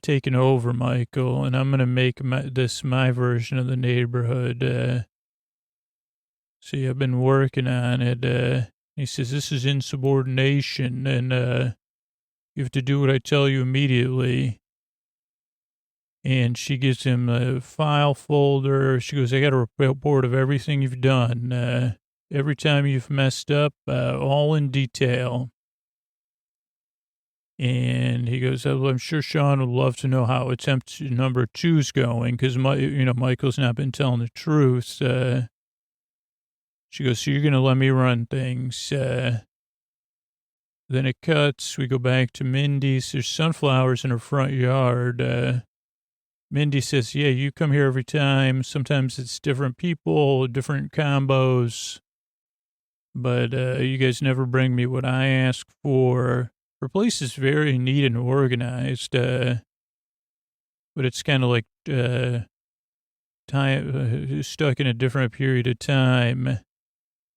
taking over, Michael, and I'm going to make this my version of the neighborhood. See, I've been working on it." He says, "This is insubordination, and you have to do what I tell you immediately." And she gives him a file folder. She goes, "I got a report of everything you've done, every time you've messed up, all in detail." And he goes, "I'm sure Sean would love to know how attempt number 2's going because, Michael's not been telling the truth." She goes, "So you're going to let me run things?" Then it cuts. We go back to Mindy's. There's sunflowers in her front yard. Mindy says, "Yeah, you come here every time. Sometimes it's different people, different combos. But you guys never bring me what I ask for." Her place is very neat and organized, but it's kind of like time stuck in a different period of time.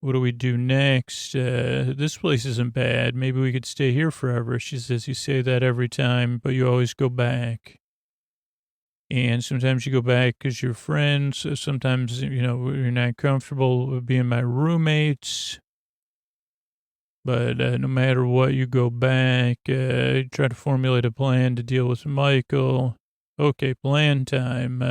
what do we do next? This place isn't bad. Maybe we could stay here forever. She says, you say that every time, but you always go back. And sometimes you go back because you're friends. Sometimes, you're not comfortable with being my roommates. But no matter what, you go back. You try to formulate a plan to deal with Michael. Okay, plan time.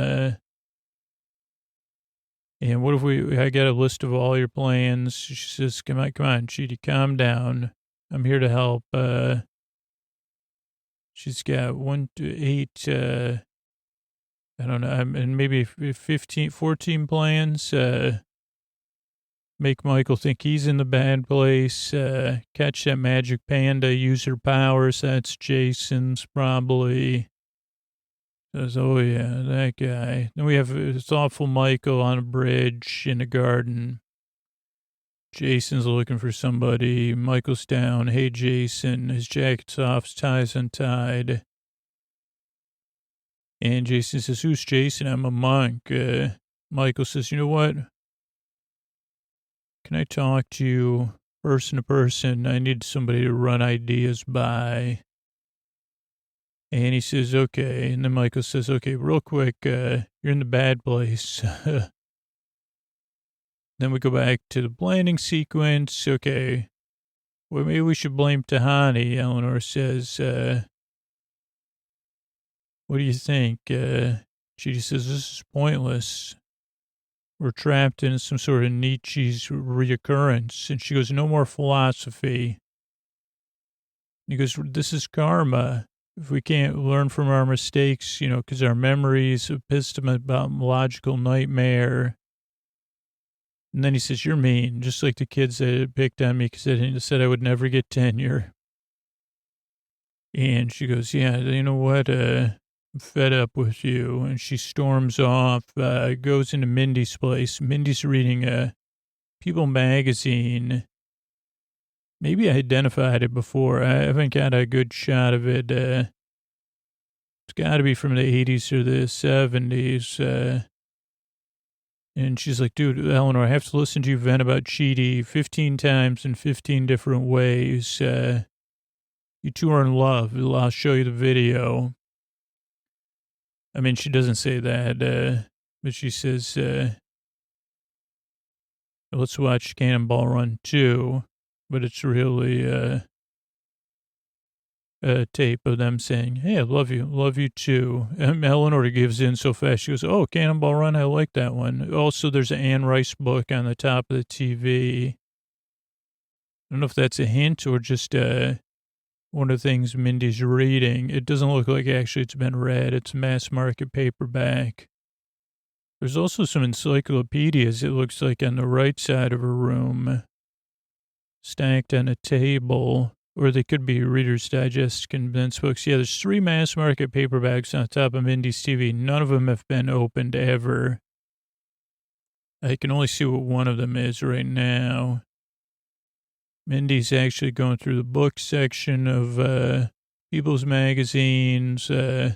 And what if I got a list of all your plans? She says, come on, Cheaty, calm down. I'm here to help. She's got 1 to 8, I don't know, and maybe 15, 14 plans. Make Michael think he's in the bad place. Catch that magic panda, use her powers. That's Jason's probably. Says, oh yeah, that guy. Then we have thoughtful Michael on a bridge in a garden. Jason's looking for somebody. Michael's down. Hey, Jason. His jacket's off, his tie's untied. And Jason says, who's Jason? I'm a monk. Michael says, you know what? Can I talk to you person to person? I need somebody to run ideas by. And he says, okay. And then Michael says, okay, real quick, you're in the bad place. Then we go back to the planning sequence. Okay. Well, maybe we should blame Tahani, Eleanor says. What do you think? She says, this is pointless. We're trapped in some sort of Nietzsche's reoccurrence. And she goes, no more philosophy. And he goes, this is karma. If we can't learn from our mistakes, because our memories, epistemological nightmare. And then he says, you're mean, just like the kids that picked on me because they said I would never get tenure. And she goes, yeah, you know what? I'm fed up with you. And she storms off, goes into Mindy's place. Mindy's reading People magazine. Maybe I identified it before. I haven't got a good shot of it. It's got to be from the 80s or the 70s. And she's like, dude, Eleanor, I have to listen to you vent about Cheaty 15 times in 15 different ways. You two are in love. I'll show you the video. I mean, she doesn't say that, but she says, let's watch Cannonball Run 2. But it's really a tape of them saying, hey, I love you too. And Eleanor gives in so fast. She goes, oh, Cannonball Run, I like that one. Also, there's an Anne Rice book on the top of the TV. I don't know if that's a hint or just one of the things Mindy's reading. It doesn't look like actually it's been read. It's mass market paperback. There's also some encyclopedias, it looks like, on the right side of her room, stacked on a table, or they could be Reader's Digest condensed books. Yeah, there's 3 mass market paperbacks on top of Mindy's TV. None of them have been opened ever. I can only see what one of them is right now. Mindy's actually going through the book section of People's magazines. How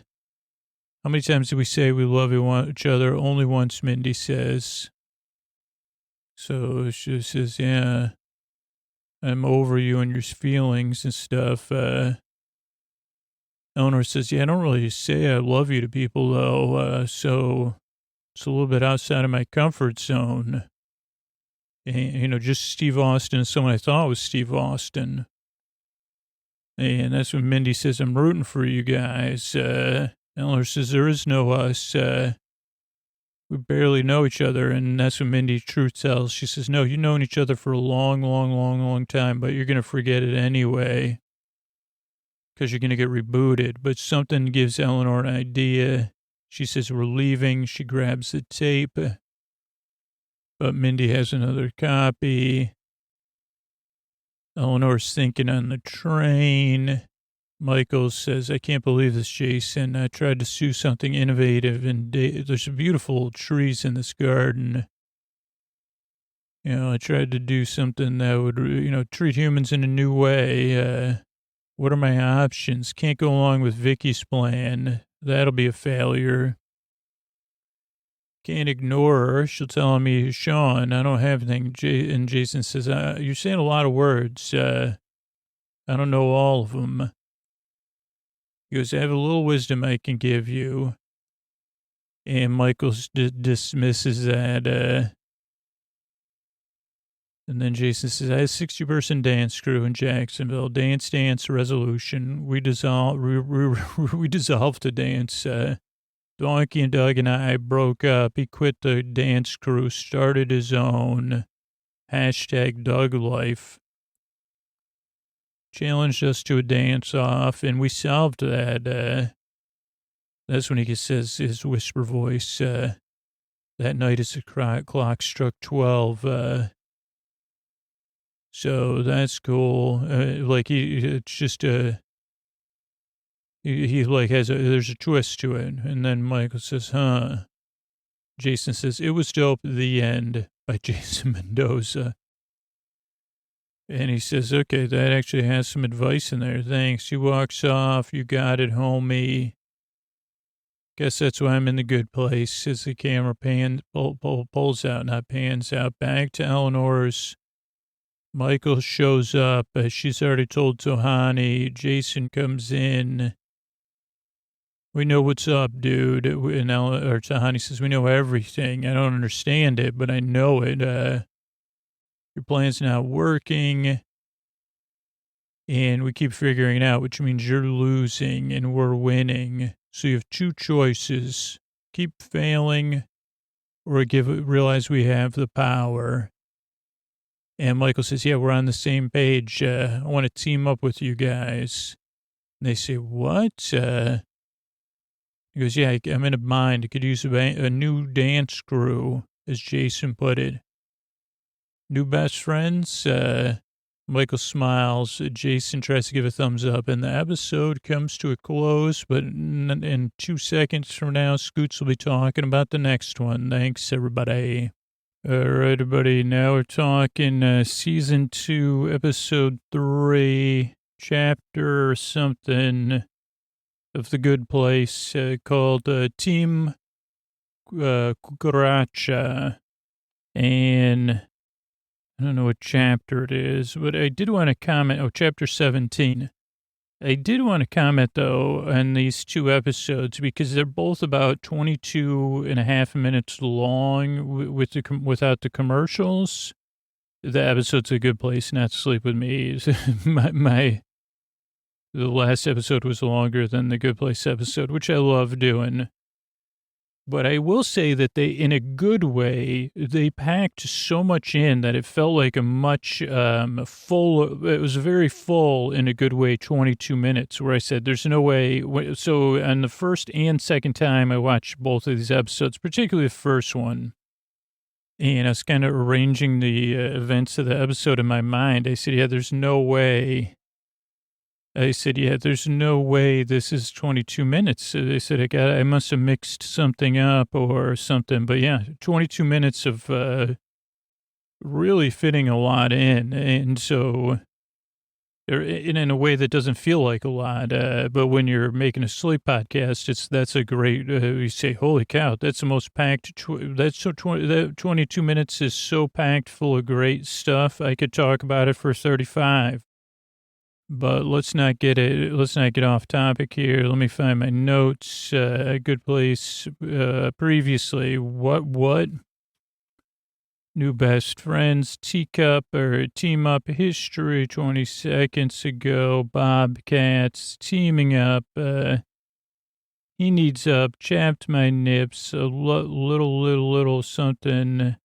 many times did we say we love each other? Only once, Mindy says. So she says, yeah, I'm over you and your feelings and stuff. Eleanor says, yeah, I don't really say I love you to people, though, so it's a little bit outside of my comfort zone. And, just Steve Austin is someone I thought was Steve Austin. And that's when Mindy says, I'm rooting for you guys. Eleanor says, there is no us. We barely know each other. And that's when Mindy truth tells. She says, no, you've known each other for a long, long, long, long time, but you're going to forget it anyway because you're going to get rebooted. But something gives Eleanor an idea. She says, we're leaving. She grabs the tape. But Mindy has another copy. Eleanor's thinking on the train. Michael says, I can't believe this, Jason. I tried to do something innovative, and there's beautiful trees in this garden. I tried to do something that would, treat humans in a new way. What are my options? Can't go along with Vicky's plan. That'll be a failure. Can't ignore her. She'll tell me, Sean, I don't have anything. And Jason says, you're saying a lot of words. I don't know all of them. He goes, I have a little wisdom I can give you. And Michael dismisses that. And then Jason says, I have a 60-person dance crew in Jacksonville. Dance resolution. We dissolved the dance. Donkey and Doug and I broke up. He quit the dance crew, started his own. #Doug Life. Challenged us to a dance-off, and we solved that. That's when he says his whisper voice, that night as the clock struck 12. So that's cool. It's just he like there's a twist to it. And then Michael says, huh. Jason says, it was dope. The End by Jason Mendoza. And he says, okay, that actually has some advice in there. Thanks. He walks off. You got it, homie. Guess that's why I'm in the good place. As the camera pulls out, not pans out. Back to Eleanor's. Michael shows up. She's already told Tohani. Jason comes in. We know what's up, dude. And Tohani says, we know everything. I don't understand it, but I know it. Your plan's not working. And we keep figuring it out, which means you're losing and we're winning. So you have two choices. Keep failing or realize we have the power. And Michael says, yeah, we're on the same page. I want to team up with you guys. And they say, what? He goes, yeah, I'm in a bind. I could use a new dance crew, as Jason put it. New best friends? Michael smiles. Jason tries to give a thumbs up, and the episode comes to a close. But in 2 seconds from now, Scoots will be talking about the next one. Thanks, everybody. All right, everybody. Now we're talking season 2, episode 3, chapter something of The Good Place called Team Cucaracha. And I don't know what chapter it is, but I did want to comment. Oh, chapter 17. I did want to comment, though, on these two episodes because they're both about 22 and a half minutes long without the commercials. The episode's A Good Place, Not to Sleep With Me. The last episode was longer than the Good Place episode, which I love doing. But I will say that they, in a good way, they packed so much in that it felt like a much full, it was very full in a good way, 22 minutes, where I said, there's no way. So on the first and second time I watched both of these episodes, particularly the first one, and I was kind of arranging the events of the episode in my mind, I said, yeah, there's no way. There's no way this is 22 minutes. So they said, I must have mixed something up or something. But yeah, 22 minutes of really fitting a lot in. And so in a way that doesn't feel like a lot. But when you're making a sleep podcast, that's a great, you say, holy cow, that's the most packed, 22 minutes is so packed full of great stuff. I could talk about it for 35. But let's not get off topic here. Let me find my notes. A Good Place, previously, what? New best friends, teacup or team up history 20 seconds ago. Bobcats teaming up. He needs up, chapped my nips, a little something.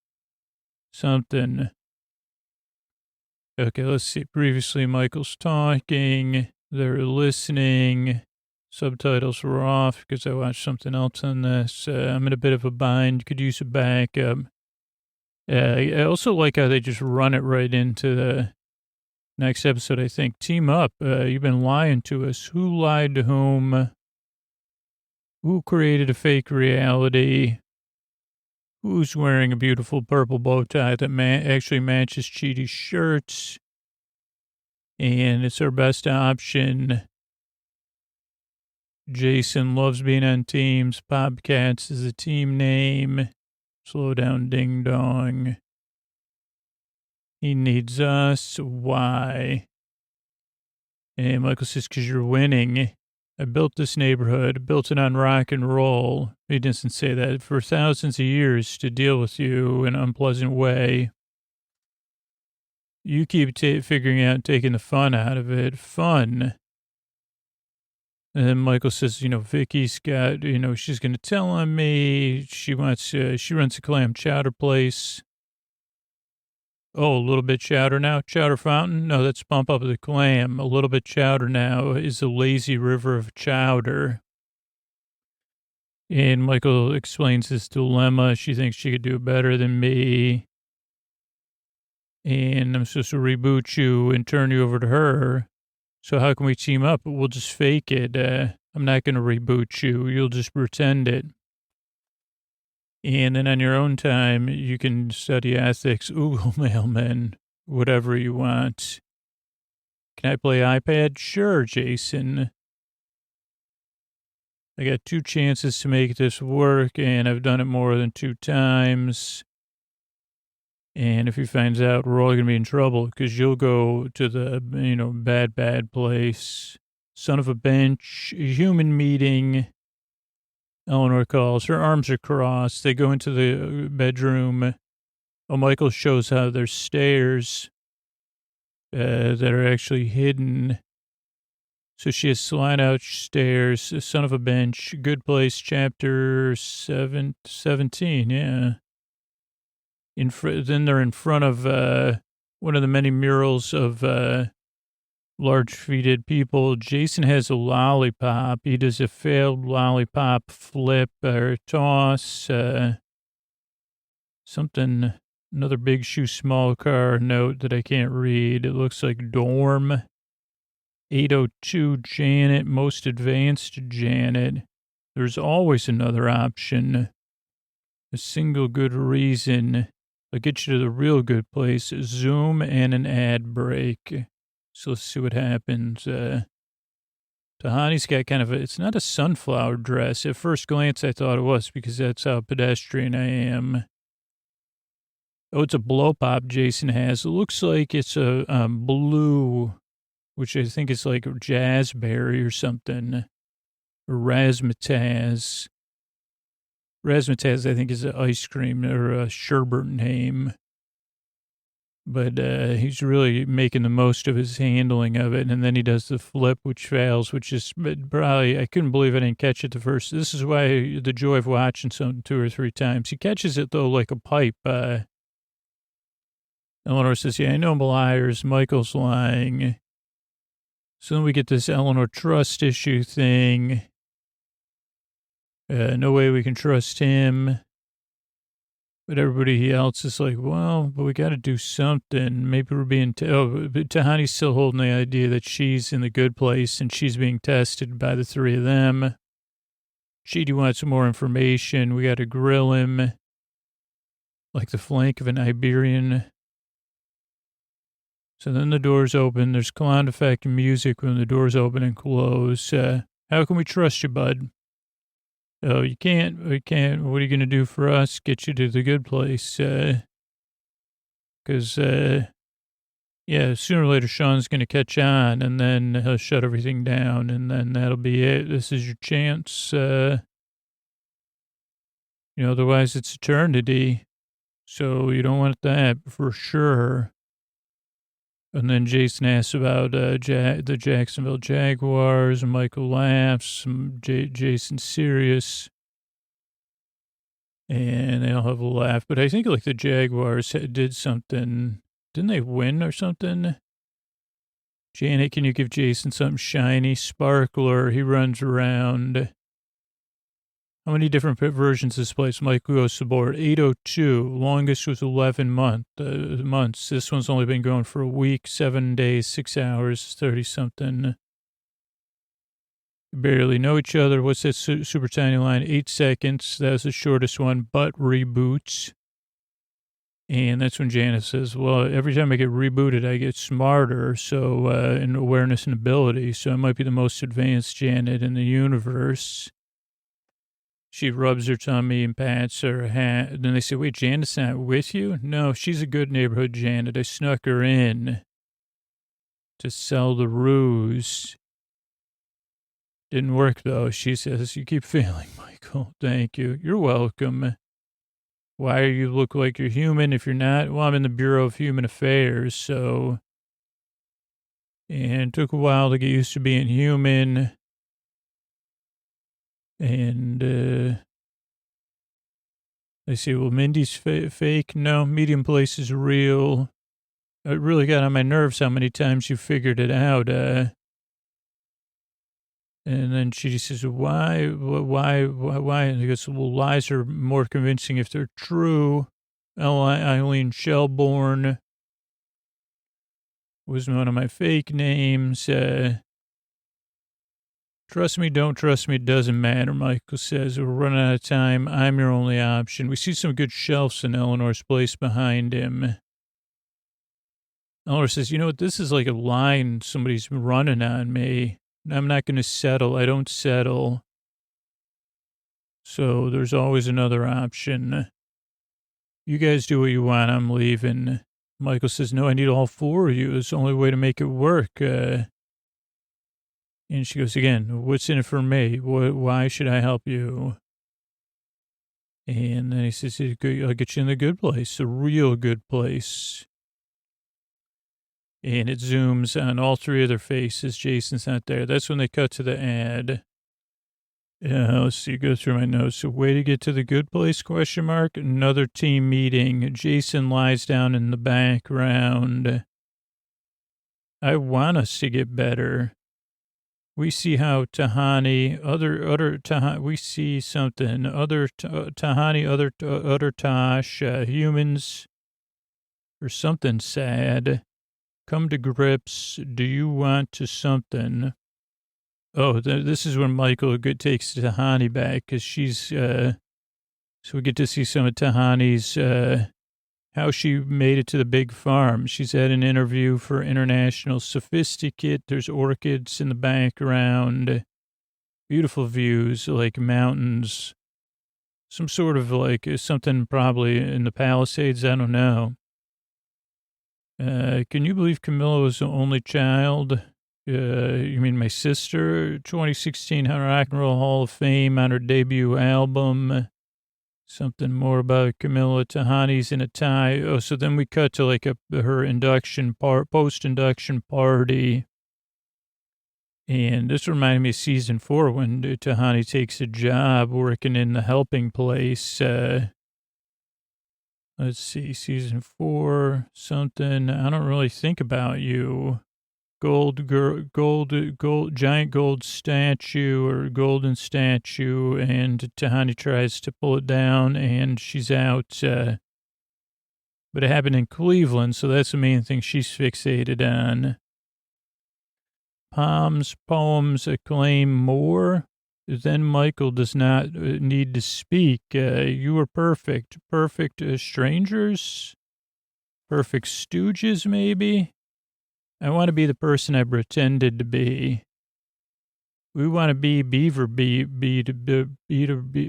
Okay, let's see. Previously, Michael's talking. They're listening. Subtitles were off because I watched something else on this. I'm in a bit of a bind. Could use a backup. I also like how they just run it right into the next episode, I think. Team up. You've been lying to us. Who lied to whom? Who created a fake reality? Who's wearing a beautiful purple bow tie that actually matches Cheaty's shirts? And it's our best option. Jason loves being on teams. Bobcats is the team name. Slow down, ding dong. He needs us. Why? And Michael says, because you're winning. I built this neighborhood, built it on rock and roll. He doesn't say that. For thousands of years to deal with you in an unpleasant way. You keep figuring out taking the fun out of it. Fun. And then Michael says, Vicky's got, she's going to tell on me. She runs a clam chowder place. Oh, a little bit chowder now? Chowder fountain? No, that's Pump Up the Clam. A little bit chowder now is the lazy river of chowder. And Michael explains his dilemma. She thinks she could do better than me. And I'm supposed to reboot you and turn you over to her. So how can we team up? We'll just fake it. I'm not going to reboot you. You'll just pretend it. And then on your own time, you can study ethics, Google mailmen, whatever you want. Can I play iPad? Sure, Jason. I got 2 chances to make this work, and I've done it more than 2 times. And if he finds out, we're all going to be in trouble because you'll go to the, bad place. Son of a bench, human meeting. Eleanor calls. Her arms are crossed. They go into the bedroom. Oh, Michael shows how there's stairs that are actually hidden. So she has slide out stairs. Son of a bench. Good place. Chapter 17. Yeah. Then they're in front of one of the many murals of large-feeted people. Jason has a lollipop. He does a failed lollipop flip or toss. Something, another big shoe, small car note that I can't read. It looks like dorm. 802 Janet, most advanced Janet. There's always another option. A single good reason. I'll get you to the real good place. Zoom and an ad break. So let's see what happens. Tahani's got kind of it's not a sunflower dress. At first glance, I thought it was because that's how pedestrian I am. Oh, it's a blow pop Jason has. It looks like it's a blue, which I think is like jazzberry or something. Or razzmatazz. Razzmatazz, I think, is an ice cream or a sherbet name. But he's really making the most of his handling of it. And then he does the flip, which fails, which is probably, I couldn't believe I didn't catch it the first. This is why the joy of watching something 2 or 3 times. He catches it, though, like a pipe. Eleanor says, yeah, I know liars. Michael's lying. So then we get this Eleanor trust issue thing. No way we can trust him. But everybody else is like, well, but we got to do something. Maybe we're being, but Tahani's still holding the idea that she's in the good place and she's being tested by the 3 of them. Chidi wants some more information. We got to grill him like the flank of an Iberian. So then the doors open. There's clown effect music when the doors open and close. How can we trust you, bud? Oh, you can't. We can't. What are you going to do for us? Get you to the good place. Because, yeah, sooner or later, Sean's going to catch on, and then he'll shut everything down, and then that'll be it. This is your chance. Otherwise it's eternity. So you don't want that for sure. And then Jason asks about the Jacksonville Jaguars, and Michael laughs, Jason's serious, and they all have a laugh. But I think like the Jaguars did something. Didn't they win or something? Janet, can you give Jason something shiny? Sparkler, he runs around. How many different versions of this place? Michael goes to board. 802. Longest was 11 months. This one's only been going for a week, 7 days, 6 hours, 30-something. Barely know each other. What's that super tiny line? 8 seconds. That was the shortest one, but reboots. And that's when Janet says, well, every time I get rebooted, I get smarter. So, in awareness and ability. So I might be the most advanced Janet in the universe. She rubs her tummy and pats her hat. Then they say, wait, Janet's not with you? No, she's a good neighborhood Janet. I snuck her in to sell the ruse. Didn't work, though. She says, you keep failing, Michael. Thank you. You're welcome. Why do you look like you're human if you're not? Well, I'm in the Bureau of Human Affairs, so... And it took a while to get used to being human. And they say, well, Mindy's fake. No, Medium Place is real. It really got on my nerves how many times you figured it out. And then she says, why? And he goes, well, lies are more convincing if they're true. Eileen Shelbourne was one of my fake names. Trust me, don't trust me, it doesn't matter, Michael says. We're running out of time. I'm your only option. We see some good shelves in Eleanor's place behind him. Eleanor says, you know what, this is like a line somebody's running on me. I'm not going to settle. I don't settle. So there's always another option. You guys do what you want. I'm leaving. Michael says, no, I need all four of you. It's the only way to make it work. And she goes, again, what's in it for me? Why should I help you? And then he says, I'll get you in the good place, a real good place. And it zooms on all three of their faces. Jason's not there. That's when they cut to the ad. Let's see, go through my notes. So way to get to the good place, ? Another team meeting. Jason lies down in the background. I want us to get better. We see how Tahani, we see something, Tahani, other Tosh, humans, or something sad. Come to grips. Do you want to something? Oh, this is when Michael takes Tahani back because she's, so we get to see some of Tahani's, how she made it to the big farm. She's at an interview for International Sophisticate. There's orchids in the background. Beautiful views, like mountains. Some sort of like something probably in the Palisades. I don't know. Can you believe Camilla was the only child? You mean my sister? 2016 Rock and Roll Hall of Fame on her debut album. Something more about Camilla. Tahani's in a tie. Oh, so then we cut to like her post-induction party. And this reminded me of season 4 when Tahani takes a job working in the helping place. Let's see, season 4, something. I don't really think about you. Giant gold statue or golden statue, and Tahani tries to pull it down, and she's out. But it happened in Cleveland, so that's the main thing she's fixated on. Poems acclaim more. Then Michael does not need to speak. You are perfect. Perfect strangers? Perfect stooges, maybe? I want to be the person I pretended to be. We want to be beaver, be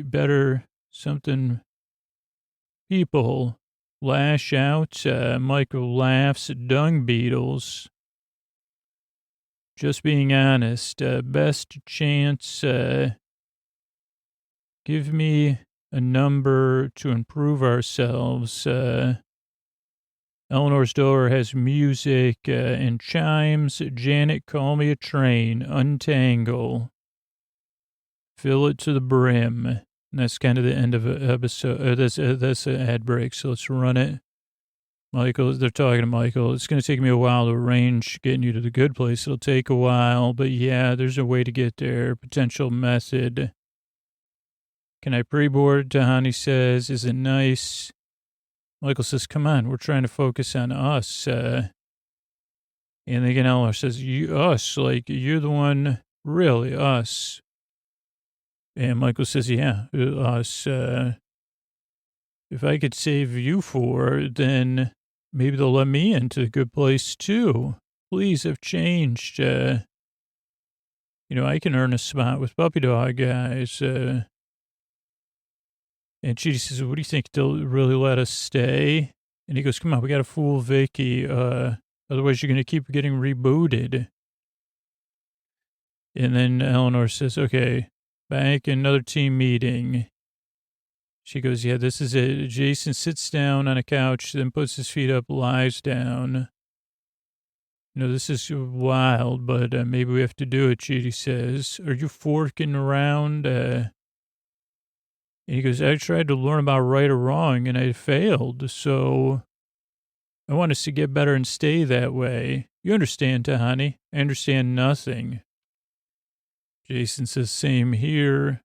better, something. People lash out. Michael laughs at dung beetles. Just being honest. Best chance. Give me a number to improve ourselves. Eleanor's door has music and chimes. Janet, call me a train. Untangle. Fill it to the brim. And that's kind of the end of an episode. That's an ad break, so let's run it. Michael, they're talking to Michael. It's going to take me a while to arrange getting you to the good place. It'll take a while, but yeah, there's a way to get there. Potential method. Can I pre-board? Tahani says, is it nice? Michael says, come on, we're trying to focus on us. And again, Eleanor says, us, like, you're the one, really, us. And Michael says, yeah, us. If I could save you 4, then maybe they'll let me into a good place, too. Please, I've changed. I can earn a spot with puppy dog guys. And Chidi says, what do you think? They'll really let us stay? And he goes, come on, we got to fool Vicky. Otherwise, you're going to keep getting rebooted. And then Eleanor says, okay, back in another team meeting. She goes, yeah, this is it. Jason sits down on a couch, then puts his feet up, lies down. This is wild, but maybe we have to do it, Chidi says. Are you forking around? And he goes, I tried to learn about right or wrong, and I failed. So I want us to get better and stay that way. You understand, Tahani? I understand nothing. Jason says, same here.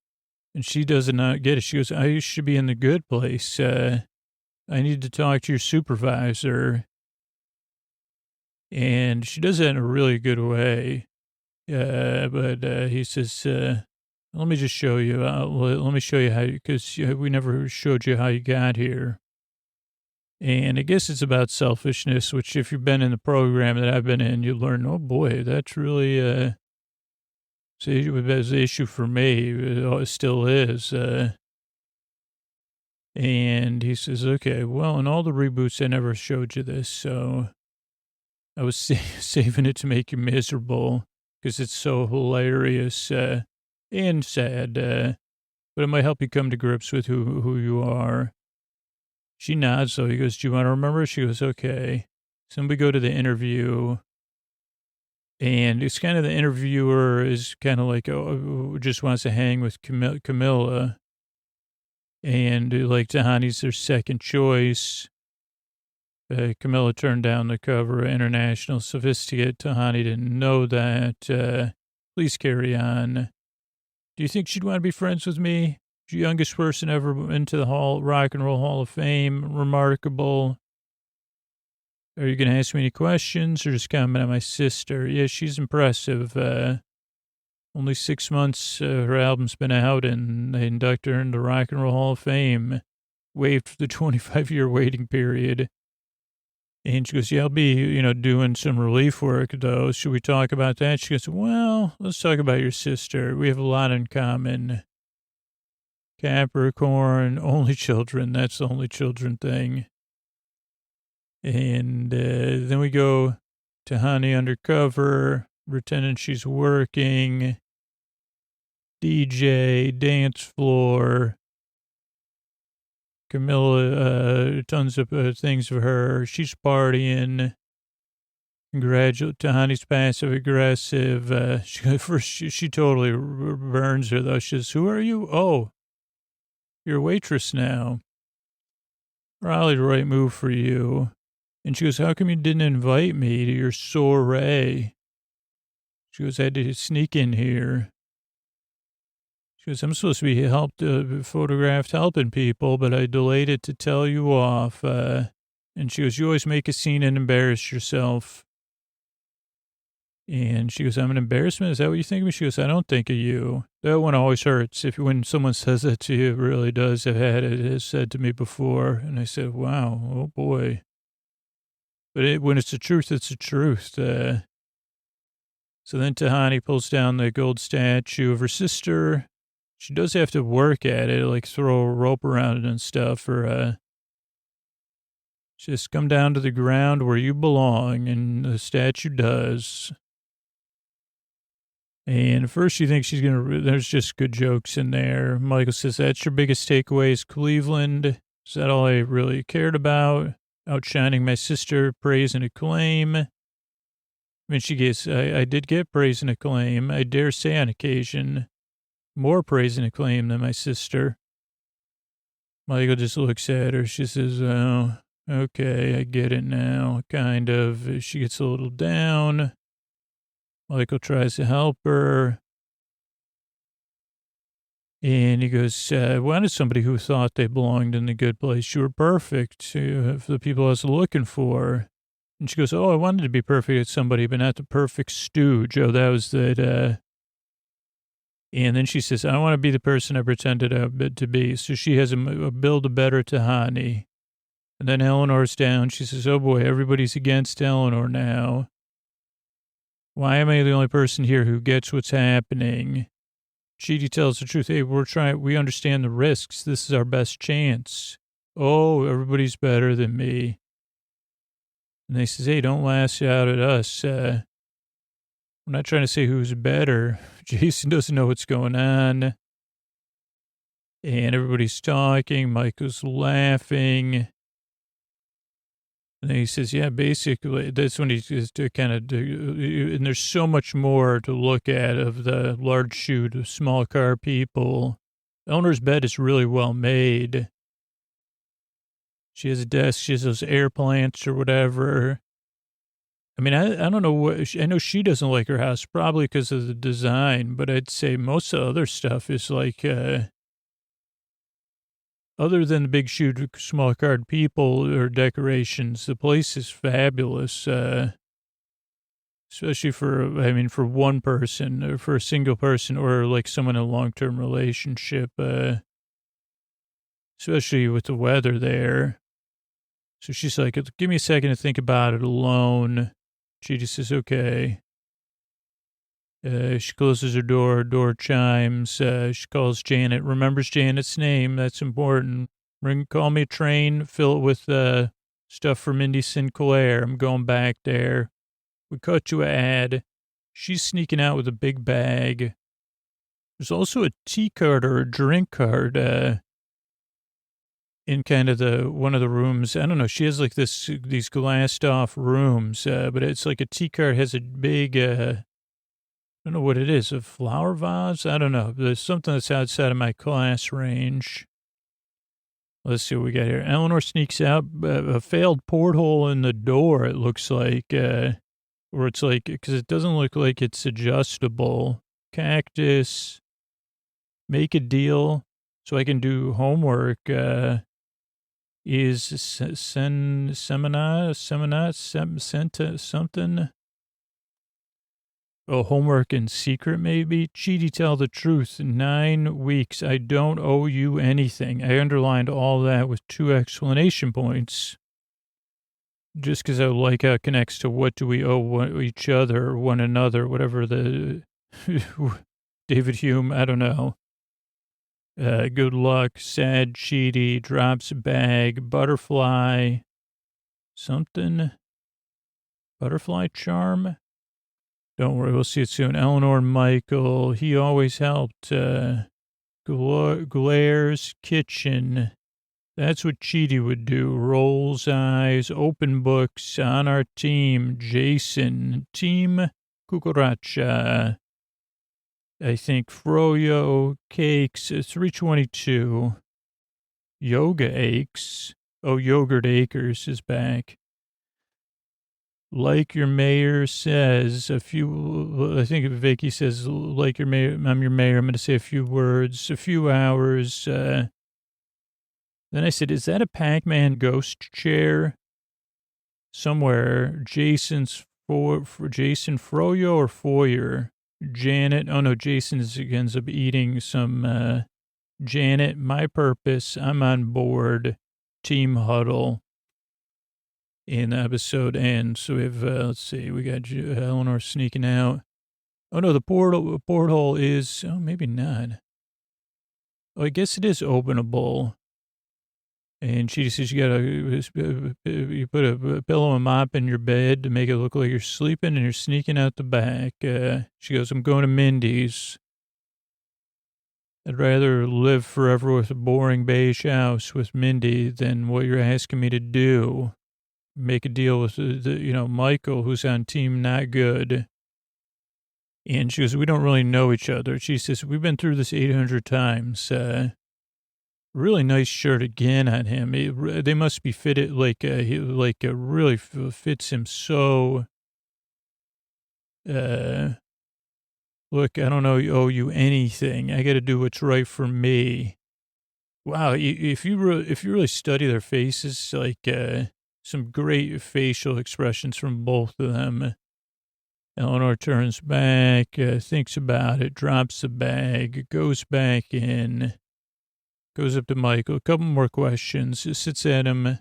And she does not get it. She goes, I should be in the good place. I need to talk to your supervisor. And she does that in a really good way. But he says, let me just show you. Let me show you how, because we never showed you how you got here. And I guess it's about selfishness, which if you've been in the program that I've been in, you learn, oh boy, that's really, it was an issue for me. It still is. And he says, okay, well, in all the reboots, I never showed you this. So I was saving it to make you miserable because it's so hilarious and sad. But it might help you come to grips with who you are. She nods, so he goes, do you want to remember? She goes, okay. So then we go to the interview. And it's kind of the interviewer is kind of like, just wants to hang with Camilla. And like Tahani's their second choice. Camilla turned down the cover, International Sophisticate. Tahani didn't know that. Please carry on. Do you think she'd want to be friends with me? The youngest person ever into the Rock and Roll Hall of Fame. Remarkable. Are you going to ask me any questions or just comment on my sister? Yeah, she's impressive. Only 6 months her album's been out, and they induct her into the Rock and Roll Hall of Fame. Waived the 25-year waiting period. And she goes, yeah, I'll be, doing some relief work, though. Should we talk about that? She goes, well, let's talk about your sister. We have a lot in common. Capricorn, only children. That's the only children thing. And then we go to Honey undercover, pretending she's working, DJ, dance floor. Camilla, tons of things for her. She's partying. Tahani's passive aggressive. She totally burns her though. She says, who are you? Oh, you're a waitress now. Probably the right move for you. And she goes, how come you didn't invite me to your soiree? She goes, I had to sneak in here. She goes, I'm supposed to be photographed helping people, but I delayed it to tell you off. And she goes, you always make a scene and embarrass yourself. And she goes, I'm an embarrassment? Is that what you think of me? She goes, I don't think of you. That one always hurts. When someone says that to you, it really does. It has said to me before. And I said, wow, oh boy. But when it's the truth, it's the truth. So then Tahani pulls down the gold statue of her sister. She does have to work at it, like throw a rope around it and stuff, or just come down to the ground where you belong, and the statue does. And at first she thinks there's just good jokes in there. Michael says, that's your biggest takeaway is Cleveland. Is that all I really cared about? Outshining my sister, praise and acclaim. I mean, she gets, I did get praise and acclaim. I dare say on occasion, more praise and acclaim than my sister. Michael just looks at her. She says, oh, okay, I get it now, kind of. She gets a little down. Michael tries to help her. And he goes, I wanted somebody who thought they belonged in the good place. You were perfect for the people I was looking for. And she goes, oh, I wanted to be perfect at somebody, but not the perfect stooge. Oh, that was that. And then she says, I want to be the person I pretended to be. So she has a build a better Tahani. And then Eleanor's down. She says, oh boy, everybody's against Eleanor now. Why am I the only person here who gets what's happening? Chidi tells the truth. Hey, we understand the risks. This is our best chance. Oh, everybody's better than me. And they says, hey, don't lash out at us. We're not trying to say who's better. Jason doesn't know what's going on. And everybody's talking. Michael's laughing. And then he says, yeah, basically, that's when he's to kind of, and there's so much more to look at of the large shoot, small car people. Eleanor's bed is really well made. She has a desk. She has those air plants or whatever. I mean, I don't know what, I know she doesn't like her house, probably because of the design, but I'd say most of the other stuff is like, other than the big shoot, small card people or decorations, the place is fabulous. Especially for one person or for a single person or like someone in a long-term relationship, especially with the weather there. So she's like, give me a second to think about it alone. She just says, okay. She closes her door chimes. She calls Janet, remembers Janet's name. That's important. Call me a train, fill it with stuff for Mindy Sinclair. I'm going back there. We cut to an ad. She's sneaking out with a big bag. There's also a tea cart or a drink cart in kind of one of the rooms. I don't know. She has like these glassed off rooms, but it's like a tea cart has a big, I don't know what it is, a flower vase? I don't know. There's something that's outside of my class range. Let's see what we got here. Eleanor sneaks out, a failed porthole in the door, it looks like, or it's like, because it doesn't look like it's adjustable. Cactus, make a deal so I can do homework, is something. Oh, homework in secret, maybe? Chidi, tell the truth. 9 weeks. I don't owe you anything. I underlined all that with 2 exclamation points. Just because I like how it connects to what do we owe each other, or one another, whatever the David Hume, I don't know. Good luck. Sad Chidi. Drops a bag. Butterfly. Something. Butterfly charm. Don't worry, we'll see it soon. Eleanor and Michael, he always helped. Glares, kitchen. That's what Chidi would do. Rolls eyes, open books, on our team. Jason, team Cucaracha. I think Froyo, cakes, 322. Yoga aches. Oh, Yogurt Acres is back. Like your mayor says, I think Vicky says, like your mayor, I'm your mayor. I'm going to say a few words, a few hours. Then I said, is that a Pac-Man ghost chair? Somewhere, Jason Froyo or Foyer? Janet, oh no, Jason ends up eating some, Janet, my purpose, I'm on board, team huddle. In the episode ends. So we have, let's see, we got Eleanor sneaking out. Oh no, the porthole is, oh, maybe not. Oh, I guess it is openable. And she says you put a pillow and mop in your bed to make it look like you're sleeping and you're sneaking out the back. She goes, I'm going to Mindy's. I'd rather live forever with a boring beige house with Mindy than what you're asking me to do. Make a deal with Michael, who's on team not good. And she goes, we don't really know each other. She says, we've been through this 800 times. Really nice shirt again on him. They must be fitted really fits him so. Look, I don't owe you anything. I got to do what's right for me. Wow, if you really study their faces, like some great facial expressions from both of them. Eleanor turns back, thinks about it, drops the bag, goes back in, goes up to Michael. A couple more questions. Sits at him,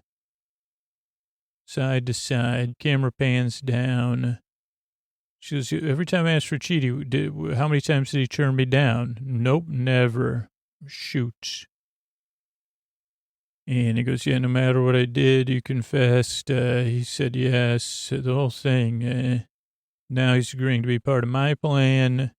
side to side. Camera pans down. She goes, every time I asked for Chidi, how many times did he turn me down? Nope, never. Shoot. And he goes, yeah, no matter what I did, you confessed. He said yes, the whole thing. Now he's agreeing to be part of my plan.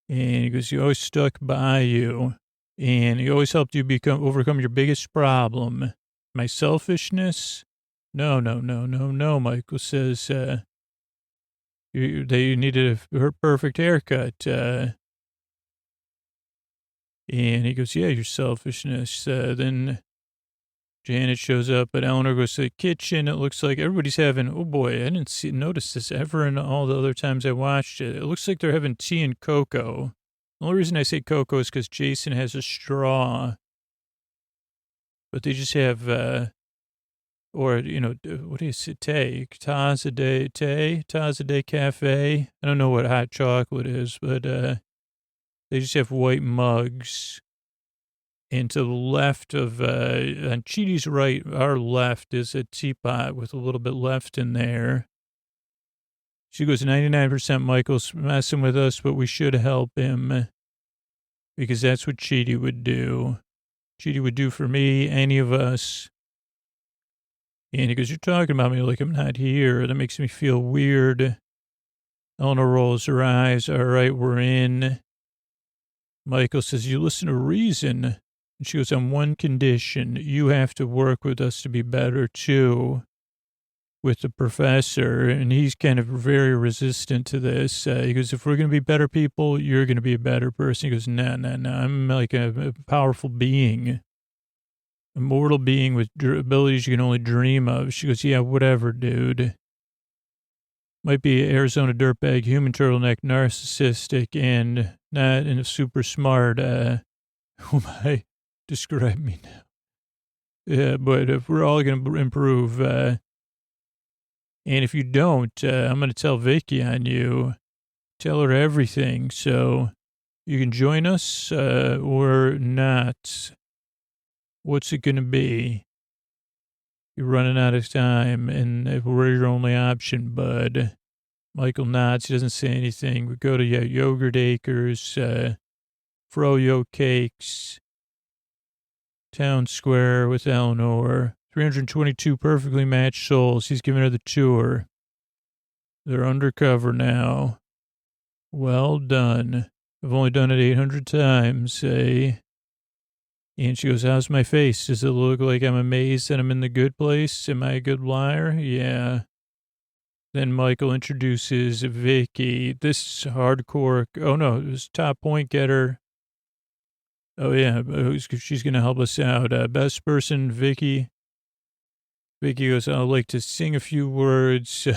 And he goes, he always stuck by you. And he always helped you overcome your biggest problem. My selfishness? No, Michael says, they needed her perfect haircut. And he goes, yeah, your selfishness. Then Janet shows up, but Eleanor goes to the kitchen. It looks like everybody's having, oh boy, I didn't notice this ever in all the other times I watched it. It looks like they're having tea and cocoa. The only reason I say cocoa is because Jason has a straw. But they just have, or, what do you say, Taza de Cafe. I don't know what hot chocolate is, but they just have white mugs. And to the left of, on Chidi's right, our left is a teapot with a little bit left in there. She goes, 99% Michael's messing with us, but we should help him because that's what Chidi would do. Chidi would do for me, any of us. And he goes, you're talking about me like I'm not here. That makes me feel weird. Eleanor rolls her eyes. All right, we're in. Michael says, you listen to reason. And she goes, on one condition, you have to work with us to be better too, with the professor. And he's kind of very resistant to this. He goes, if we're going to be better people, you're going to be a better person. He goes, no, I'm like a powerful being. A mortal being with abilities you can only dream of. She goes, yeah, whatever, dude. Might be Arizona dirtbag, human turtleneck, narcissistic, and not in a super smart, who might describe me now. Yeah, but if we're all going to improve, and if you don't, I'm going to tell Vicky on you. Tell her everything, so you can join us or not. What's it going to be? You're running out of time, and we're your only option, bud. Michael nods. He doesn't say anything. We go to Yogurt Acres, Froyo Cakes, Town Square with Eleanor. 322 perfectly matched souls. He's giving her the tour. They're undercover now. Well done. I've only done it 800 times, eh? And she goes, how's my face? Does it look like I'm amazed that I'm in the good place? Am I a good liar? Yeah. Then Michael introduces Vicky. This hardcore, oh no, it was top point getter. Oh yeah, she's going to help us out. Best person, Vicky. Vicky goes, I'd like to sing a few words.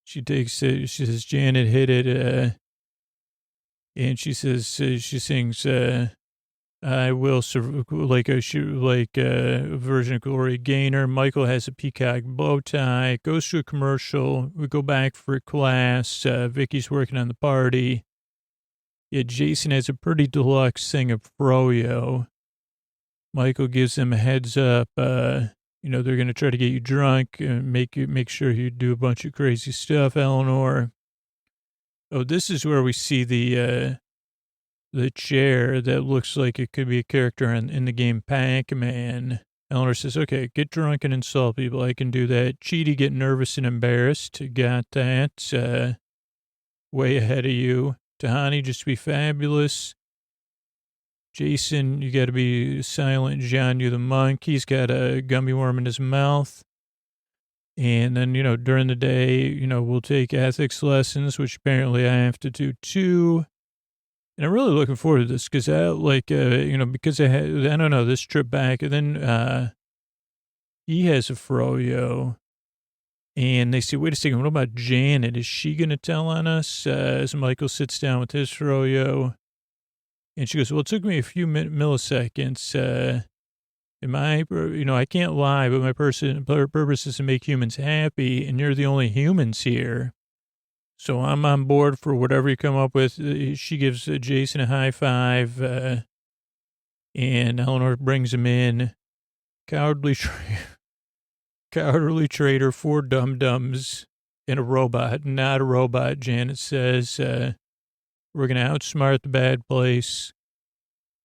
She takes it. She says, Janet hit it. And she says, she sings, I will like a version of Gloria Gaynor. Michael has a peacock bow tie, goes to a commercial. We go back for class. Vicky's working on the party. Yeah, Jason has a pretty deluxe thing of froyo. Michael gives him a heads up. They're going to try to get you drunk and make sure you do a bunch of crazy stuff, Eleanor. Oh, this is where we see the chair that looks like it could be a character in the game Pac-Man. Eleanor says, okay, get drunk and insult people. I can do that. Chidi, get nervous and embarrassed. Got that. Way ahead of you. Tahani, just be fabulous. Jason, you got to be silent. John, you the monk. He's got a gummy worm in his mouth. And then, during the day, we'll take ethics lessons, which apparently I have to do too. And I'm really looking forward to this because because I don't know, this trip back. And then he has a froyo. And they say, wait a second, what about Janet? Is she going to tell on us? As Michael sits down with his froyo. And she goes, well, it took me a few milliseconds. I can't lie, but my purpose is to make humans happy. And you're the only humans here. So I'm on board for whatever you come up with. She gives Jason a high five. And Eleanor brings him in. Cowardly traitor, 4 dum-dums. and a robot, not a robot. Janet says, we're going to outsmart the bad place.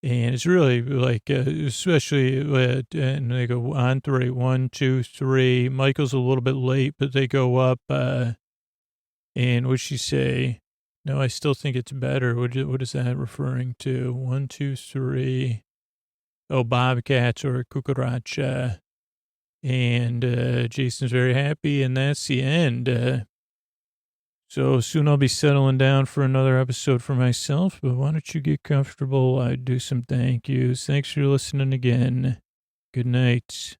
And it's really like, especially, and they go on 3, 1, 2, 3. Michael's a little bit late, but they go up. And what'd she say? No, I still think it's better. What is that referring to? 1, 2, 3. Oh, bobcats or cucaracha. And Jason's very happy, and that's the end. So soon I'll be settling down for another episode for myself, but why don't you get comfortable? I'd do some thank yous. Thanks for listening again. Good night.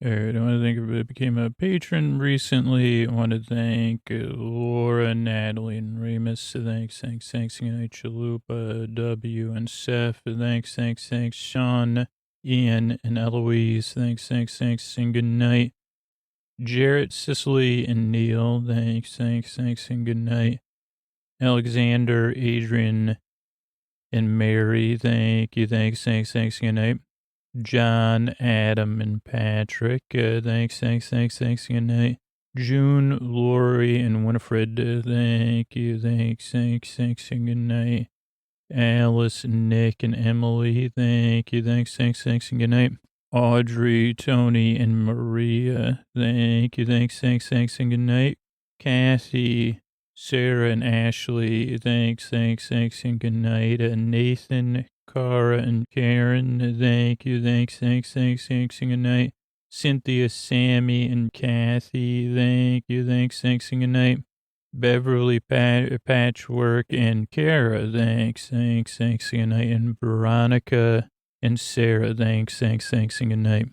All right, I want to thank everybody that became a patron recently. I want to thank Laura, Natalie, and Remus. Thanks. Good night, Chalupa, W, and Seth. Thanks, Sean, Ian, and Eloise. Thanks, and good night. Jarrett, Cicely, and Neil. Thanks, and good night. Alexander, Adrian, and Mary. Thank you. Thanks, and good night. John, Adam, and Patrick. Thanks, and good night. June, Lori, and Winifred. Thank you. Thanks, and good night. Alice, Nick, and Emily. Thank you. Thanks, and good night. Audrey, Tony, and Maria. Thank you. Thanks, and good night. Kathy, Sarah, and Ashley. Thanks, and good night. Nathan, Cara, and Karen. Thank you. Thanks, and good night. Cynthia, Sammy, and Kathy. Thank you. Thanks, and good night. Beverly, Patchwork, and Kara. Thanks, and good night. And Veronica and Sarah. Thanks, and good night.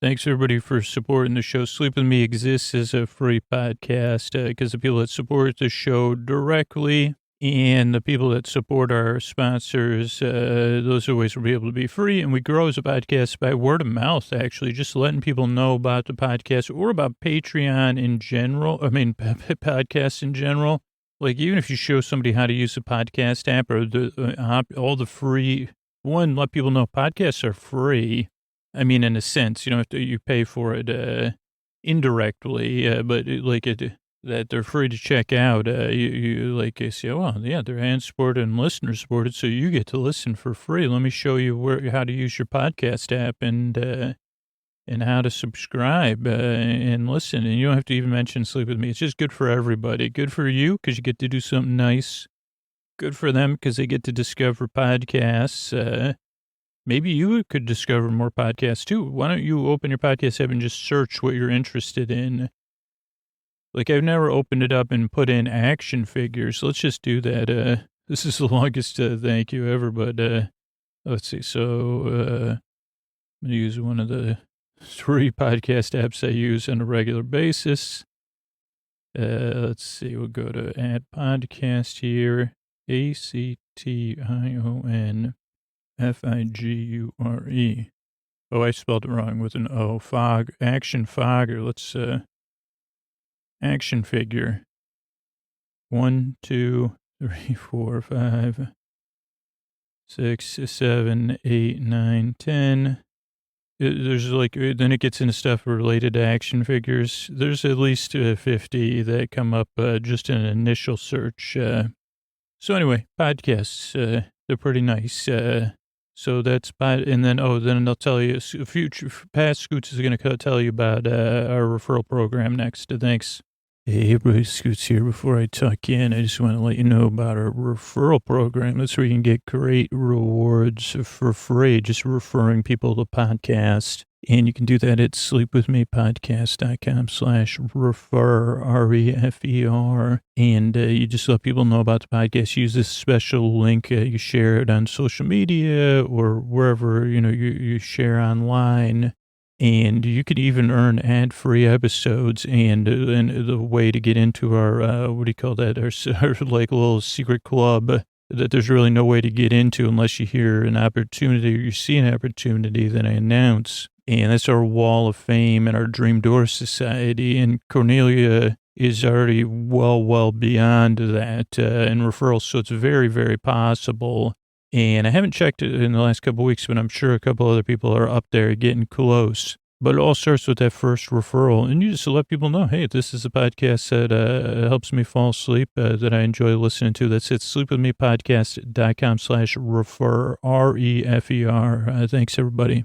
Thanks, everybody, for supporting the show. Sleep With Me exists as a free podcast because the people that support the show directly and the people that support our sponsors, those are ways we'll be able to be free. And we grow as a podcast by word of mouth, actually, just letting people know about the podcast or about Patreon in general. I mean, podcasts in general. Like, even if you show somebody how to use the podcast app or all the free, let people know podcasts are free. I mean, in a sense, you pay for it indirectly, but that they're free to check out. You say, well, yeah, they're hand supported and listener supported, so you get to listen for free. Let me show you how to use your podcast app and how to subscribe and listen. And you don't have to even mention Sleep With Me. It's just good for everybody. Good for you because you get to do something nice. Good for them because they get to discover podcasts. Maybe you could discover more podcasts too. Why don't you open your podcast app and just search what you're interested in? Like, I've never opened it up and put in action figures. Let's just do that. This is the longest thank you ever, but let's see. So I'm going to use one of the 3 podcast apps I use on a regular basis. Let's see. We'll go to add podcast here. ActionFigure. Oh, I spelled it wrong with an O. Action Fogger. Let's, action figure. 1, 2, 3, 4, 5, 6, 7, 8, 9, 10. There's then it gets into stuff related to action figures. There's at least 50 that come up just in an initial search. So anyway, podcasts, they're pretty nice. So that's and then they'll tell you past Scoots is going to tell you about our referral program next. Thanks. Hey, everybody, Scoots here. Before I tuck in, I just want to let you know about our referral program. That's where you can get great rewards for free, just referring people to podcast. And you can do that at sleepwithmepodcast.com/refer, REFER. And you just let people know about the podcast. Use this special link. You share it on social media or wherever, you share online. And you could even earn ad-free episodes and the way to get into our, our like little secret club that there's really no way to get into unless you hear an opportunity or you see an opportunity that I announce. And that's our wall of fame and our Dream Door Society. And Cornelia is already well beyond that in referrals. So it's very, very possible. And I haven't checked it in the last couple of weeks, but I'm sure a couple other people are up there getting close. But it all starts with that first referral. And you just let people know, hey, this is a podcast that helps me fall asleep, that I enjoy listening to. That's it, sleepwithmepodcast.com/refer, REFER. Thanks, everybody.